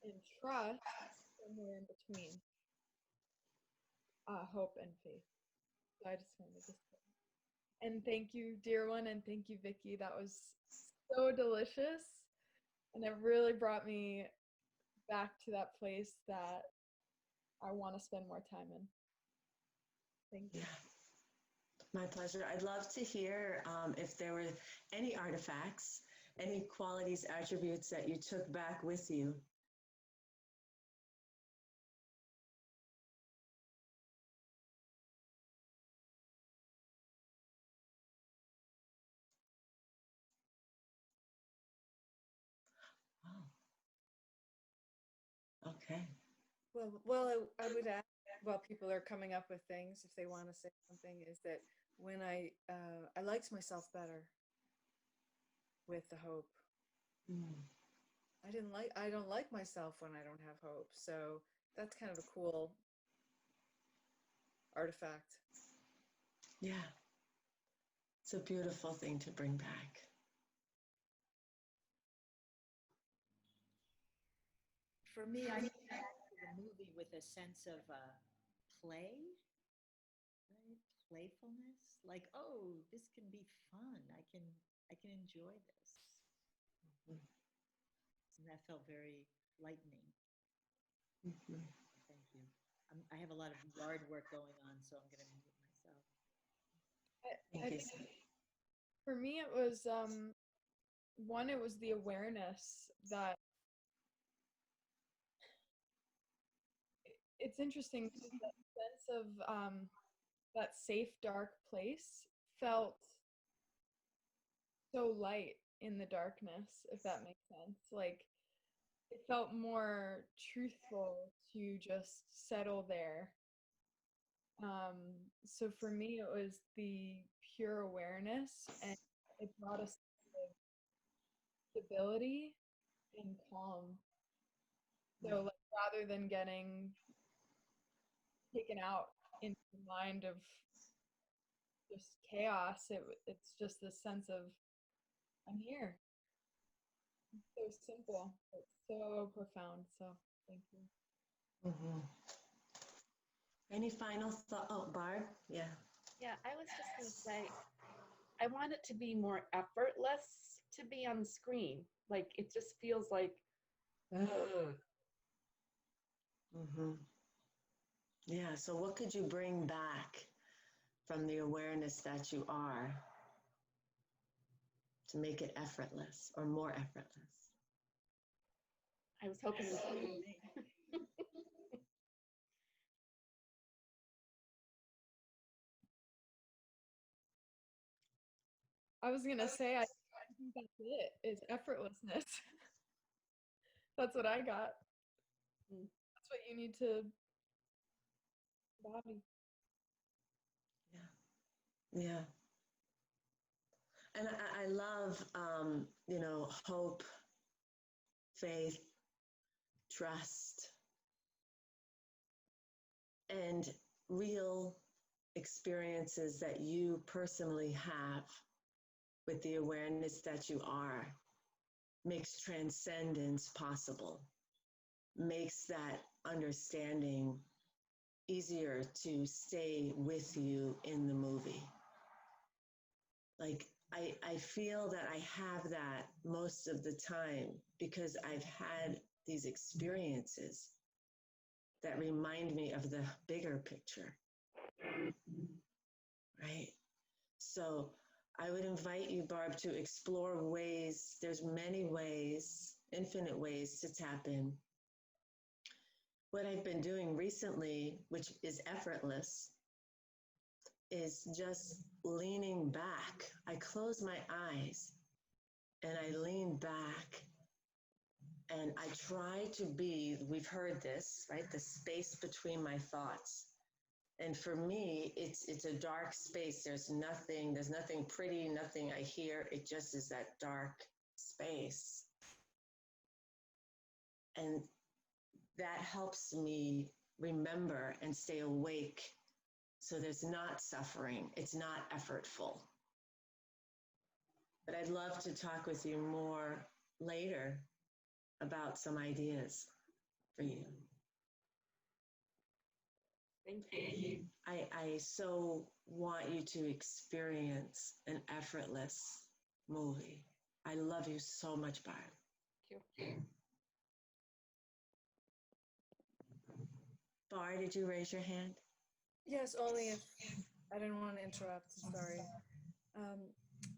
And trust somewhere in between hope and faith. So I just wanted to say. And thank you, dear one, and thank you, Vicki. That was so delicious. And it really brought me back to that place that I want to spend more time in. Thank you. Yeah. My pleasure. I'd love to hear if there were any artifacts, any qualities, attributes that you took back with you. Oh. Okay. Well, I would add, while people are coming up with things, if they want to say something, is that when I liked myself better with the hope. Mm. I don't like myself when I don't have hope. So that's kind of a cool artifact. Yeah. It's a beautiful thing to bring back. For me, I came back to the movie with a sense of play, right? Playfulness. Like, oh, this can be fun. I can enjoy this. Mhm. And that felt very lightening. Mhm. Thank you. I have a lot of yard work going on, so I'm going to mute myself. I think for me it was one, it was the awareness that it's interesting because that sense of that safe dark place felt so light in the darkness, if that makes sense. Like it felt more truthful to just settle there. So for me, it was the pure awareness, and it brought us stability and calm. So like rather than getting taken out into the mind of just chaos, it's just this sense of I'm here. It's so simple, but so profound. So thank you. Mm-hmm. Any final thought? Oh, Barb? Yeah. Yeah, I was just going to say, I want it to be more effortless to be on the screen. Like it just feels like, ugh. Mm-hmm. Yeah. So, what could you bring back from the awareness that you are to make it effortless or more effortless? I was hoping the same thing. I was gonna say, I think that's it. Is effortlessness. That's what I got. That's what you need to embody. Yeah. Yeah. And I love, hope, faith, trust, and real experiences that you personally have with the awareness that you are makes transcendence possible, makes that understanding easier to stay with you in the movie. Like, I feel that I have that most of the time because I've had these experiences that remind me of the bigger picture, right? So I would invite you, Barb, to explore ways. There's many ways, infinite ways to tap in. What I've been doing recently, which is effortless, is just leaning back. I close my eyes and I lean back and I try to be, we've heard this, right? The space between my thoughts. And for me, it's a dark space. There's nothing pretty, nothing I hear. It just is that dark space. And that helps me remember and stay awake. So there's not suffering. It's not effortful. But I'd love to talk with you more later about some ideas for you. Thank you. I so want you to experience an effortless movie. I love you so much, Barb. Thank you. Bar, did you raise your hand? Yes, only if I didn't want to interrupt. I'm sorry.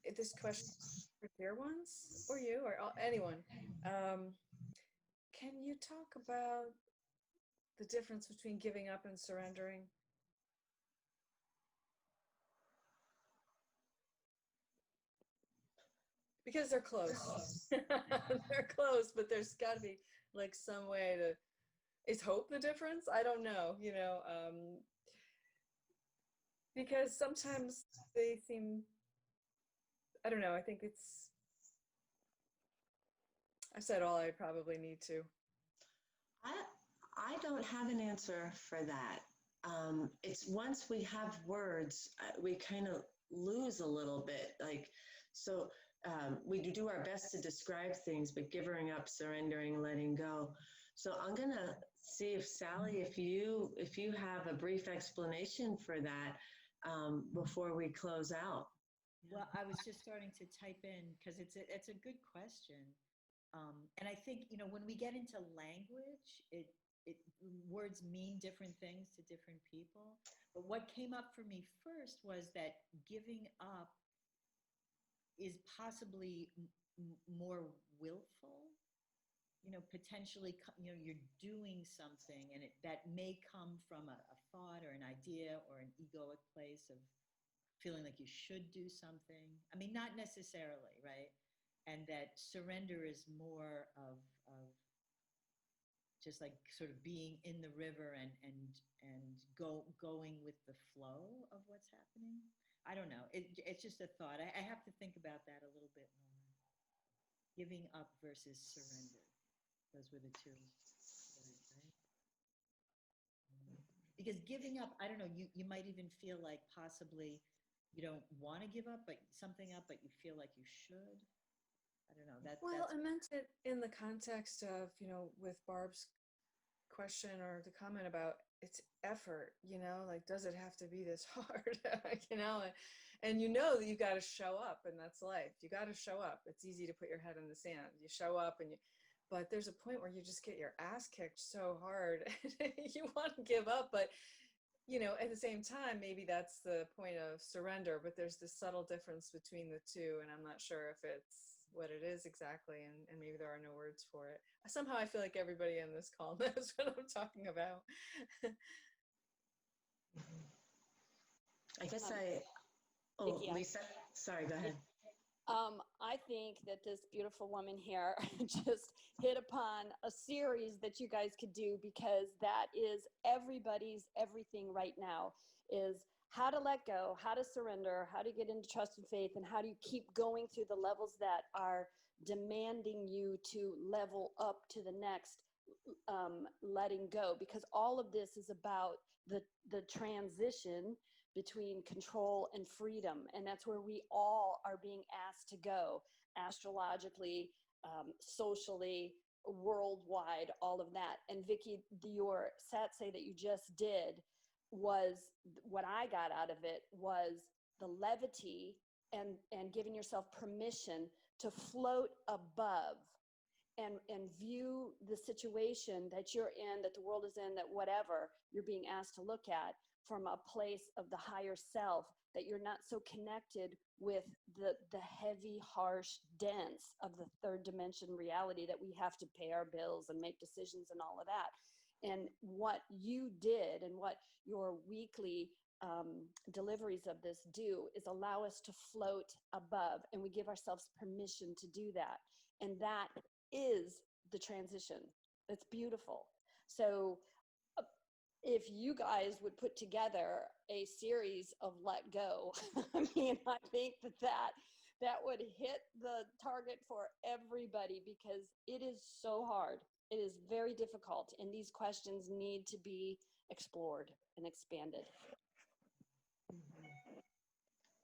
If this question is for dear ones or you or anyone. Can you talk about the difference between giving up and surrendering? Because they're close. They're close, but there's got to be like some way to. Is hope the difference? I don't know. Because sometimes they seem. I don't know. I think it's. I've said all I probably need to. I don't have an answer for that. It's once we have words, we kind of lose a little bit. We do our best to describe things, but giving up, surrendering, letting go. So I'm gonna see if Sally, if you have a brief explanation for that before we close out. Well, I was just starting to type in because it's a good question. And I think, when we get into language, words mean different things to different people. But what came up for me first was that giving up is possibly more willful. Potentially, you're doing something and that may come from a thought or an idea or an egoic place of feeling like you should do something. I mean, not necessarily, right? And that surrender is more of just like sort of being in the river and going with the flow of what's happening. I don't know. It's just a thought. I have to think about that a little bit more. Giving up versus surrender. Those were the two words, right? Because giving up, I don't know, you might even feel like possibly you don't want to give up, but something up, but you feel like you should. I don't know. I meant it in the context of, with Barb's question or the comment about it's effort, like, does it have to be this hard? And that you got to show up, and that's life. You got to show up. It's easy to put your head in the sand. You show up but there's a point where you just get your ass kicked so hard. You want to give up, but at the same time, maybe that's the point of surrender, but there's this subtle difference between the two, and I'm not sure if it's what it is exactly, and maybe there are no words for it. Somehow I feel like everybody in this call knows what I'm talking about. I guess Vicki, Lisa, sorry, go ahead. I think that this beautiful woman here just hit upon a series that you guys could do, because that is everybody's everything right now, is how to let go, how to surrender, how to get into trust and faith, and how do you keep going through the levels that are demanding you to level up to the next letting go, because all of this is about the transition between control and freedom, and that's where we all are being asked to go, astrologically, socially, worldwide, all of that. And Vicki, your satsay that you just did was, what I got out of it was the levity and giving yourself permission to float above and view the situation that you're in, that the world is in, that whatever you're being asked to look at, from a place of the higher self, that you're not so connected with the heavy, harsh, dense of the third dimension reality that we have to pay our bills and make decisions and all of that. And what you did and what your weekly deliveries of this do is allow us to float above, and we give ourselves permission to do that. And that is the transition. It's beautiful. So if you guys would put together a series of let go, I mean, I think that would hit the target for everybody, because it is so hard. It is very difficult, and these questions need to be explored and expanded.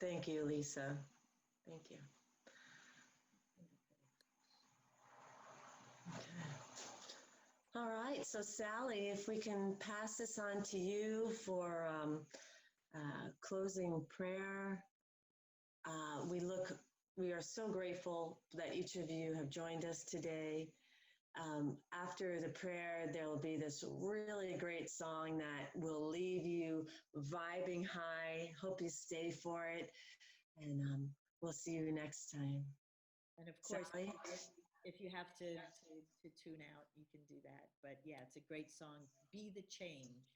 Thank you, Lisa. Thank you. All right, so Sally, if we can pass this on to you for closing prayer. We are so grateful that each of you have joined us today. After the prayer, there will be this really great song that will leave you vibing high. Hope you stay for it, and we'll see you next time. And of course, Sally? if you have to tune out, you can do that. But yeah, it's a great song. Be the Change,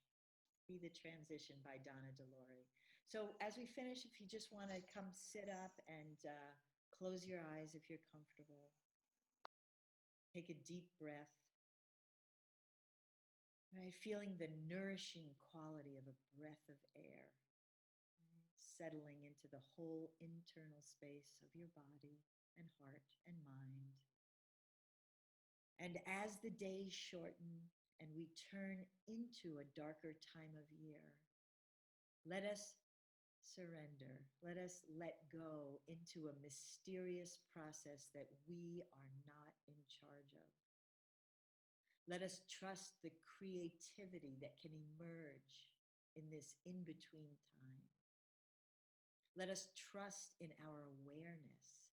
Be the Transition by Donna DeLore. So as we finish, if you just want to come sit up and close your eyes if you're comfortable. Take a deep breath. Right? Feeling the nourishing quality of a breath of air, right? Settling into the whole internal space of your body and heart and mind. And as the days shorten and we turn into a darker time of year, let us surrender. Let us let go into a mysterious process that we are not in charge of. Let us trust the creativity that can emerge in this in-between time. Let us trust in our awareness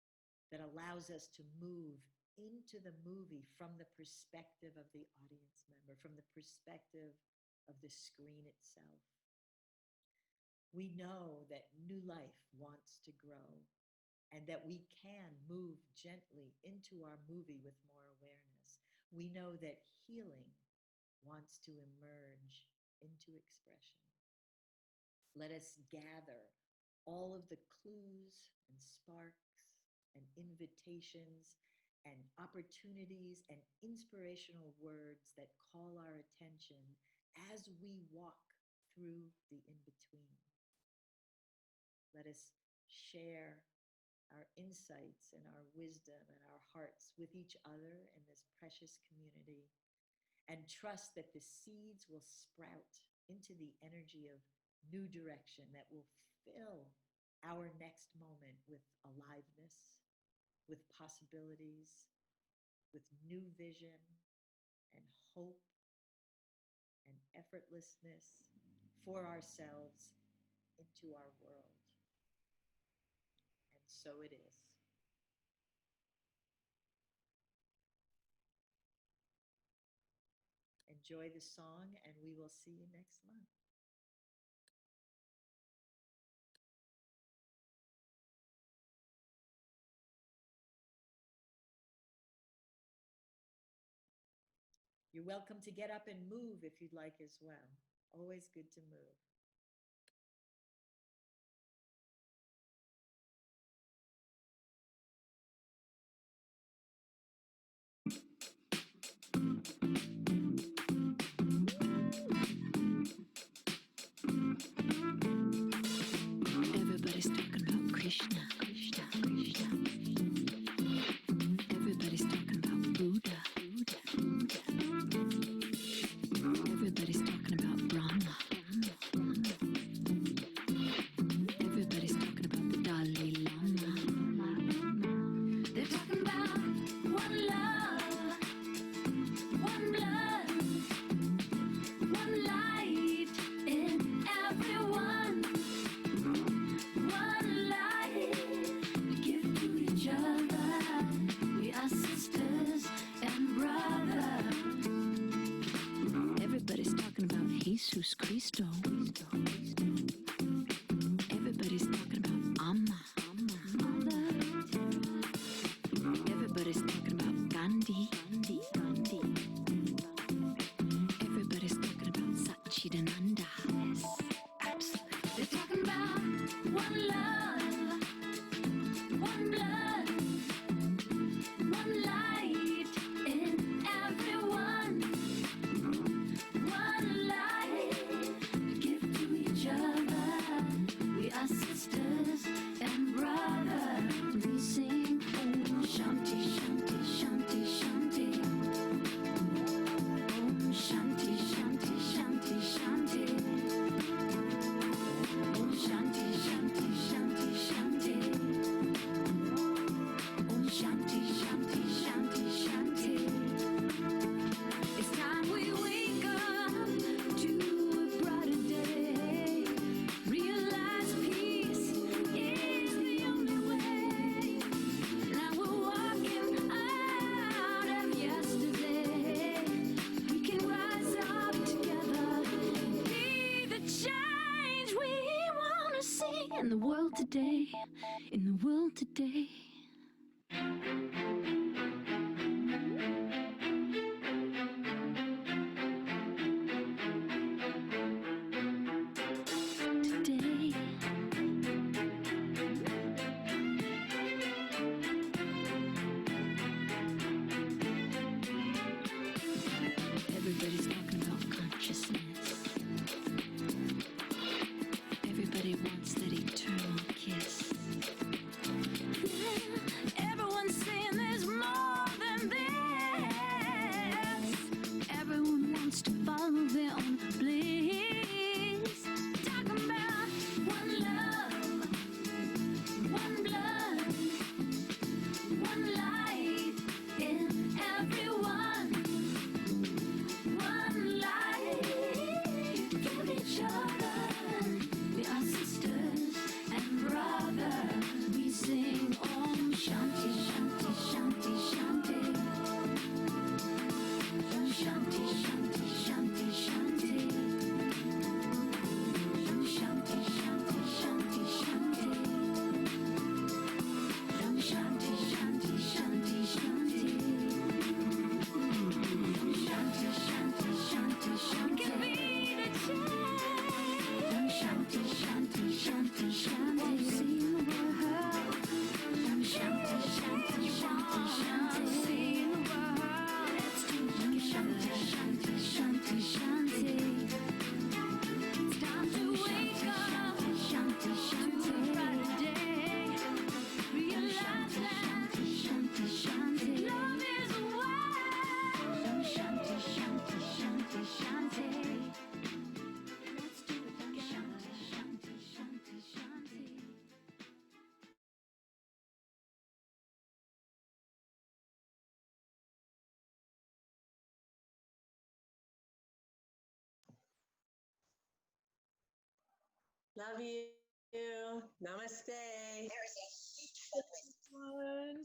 that allows us to move into the movie from the perspective of the audience member, from the perspective of the screen itself. We know that new life wants to grow and that we can move gently into our movie with more awareness. We know that healing wants to emerge into expression. Let us gather all of the clues and sparks and invitations and opportunities and inspirational words that call our attention as we walk through the in-between. Let us share our insights and our wisdom and our hearts with each other in this precious community, and trust that the seeds will sprout into the energy of new direction that will fill our next moment with aliveness, with possibilities, with new vision and hope and effortlessness for ourselves into our world. And so it is. enjoy the song, and we will see you next month. You're welcome to get up and move if you'd like as well. Always good to move. Everybody's talking about Krishna, Krishna, Krishna. Everybody's talking about Buddha, Buddha, Buddha. Everybody's talking about Brahma, Brahma, Brahma. Everybody's talking about the Dalai Lama. They're talking about one love, one blood, one light in everyone. One life we give to each other. We are sisters and brothers. Everybody's talking about Jesus Cristo. Everybody's talking about Amma, Mother. Everybody's talking about Gandhi, Gandhi, Gandhi. Everybody's talking about Satchidananda. Yes, absolutely. They're talking about one love, one blood, one light in everyone. One life we give to each other. We are sisters and brothers. We sing Om Shanti, Shanti, Shanti, Shanti. Om Shanti, Shanti, Shanti, Shanti. Om Shanti, Shanti, Shanti, Shanti. Om Shanti, Shanti, Shanti, Shanti. It's time we wake up to a brighter day. Realize peace is the only way. Now we're walking out of yesterday. We can rise up together, be the change we want to see in the world today, in the world today. Today. Everybody's talking about consciousness. Everybody wants that eternal kiss. Yeah, everyone's saying there's more than this. Everyone wants to follow their own bliss. Talking about one love, one blood, one light in everyone. One life, give each other. We are sisters and brothers. We sing Om Shanti, Shanti, Shanti, Shanti. Om Shanti, Shanti, Shanti, Shanti. Om Shanti, Shanti, Shanti, Shanti. Om Shanti, Shanti, Shanti, Shanti. Om Shanti, Shanti, Shanti, Shanti. Give me the change. Om Shanti, Shanti, Shanti, Shanti. See the world. Om Shanti, Shanti, Shanti, Shanti. See the world. Let's do it. Om Shanti, Shanti, Shanti, Shanti. It's time to wake up. Shanti, Shanti, to a brighter day. Realize that Shanti, Shanti, love is a way. Om Shanti, Shanti, Shanti, Shanti. Let's do it together. Shanti, Shanti, Shanti. Love you. Namaste. One.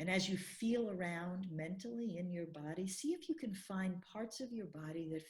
And as you feel around mentally in your body, see if you can find parts of your body that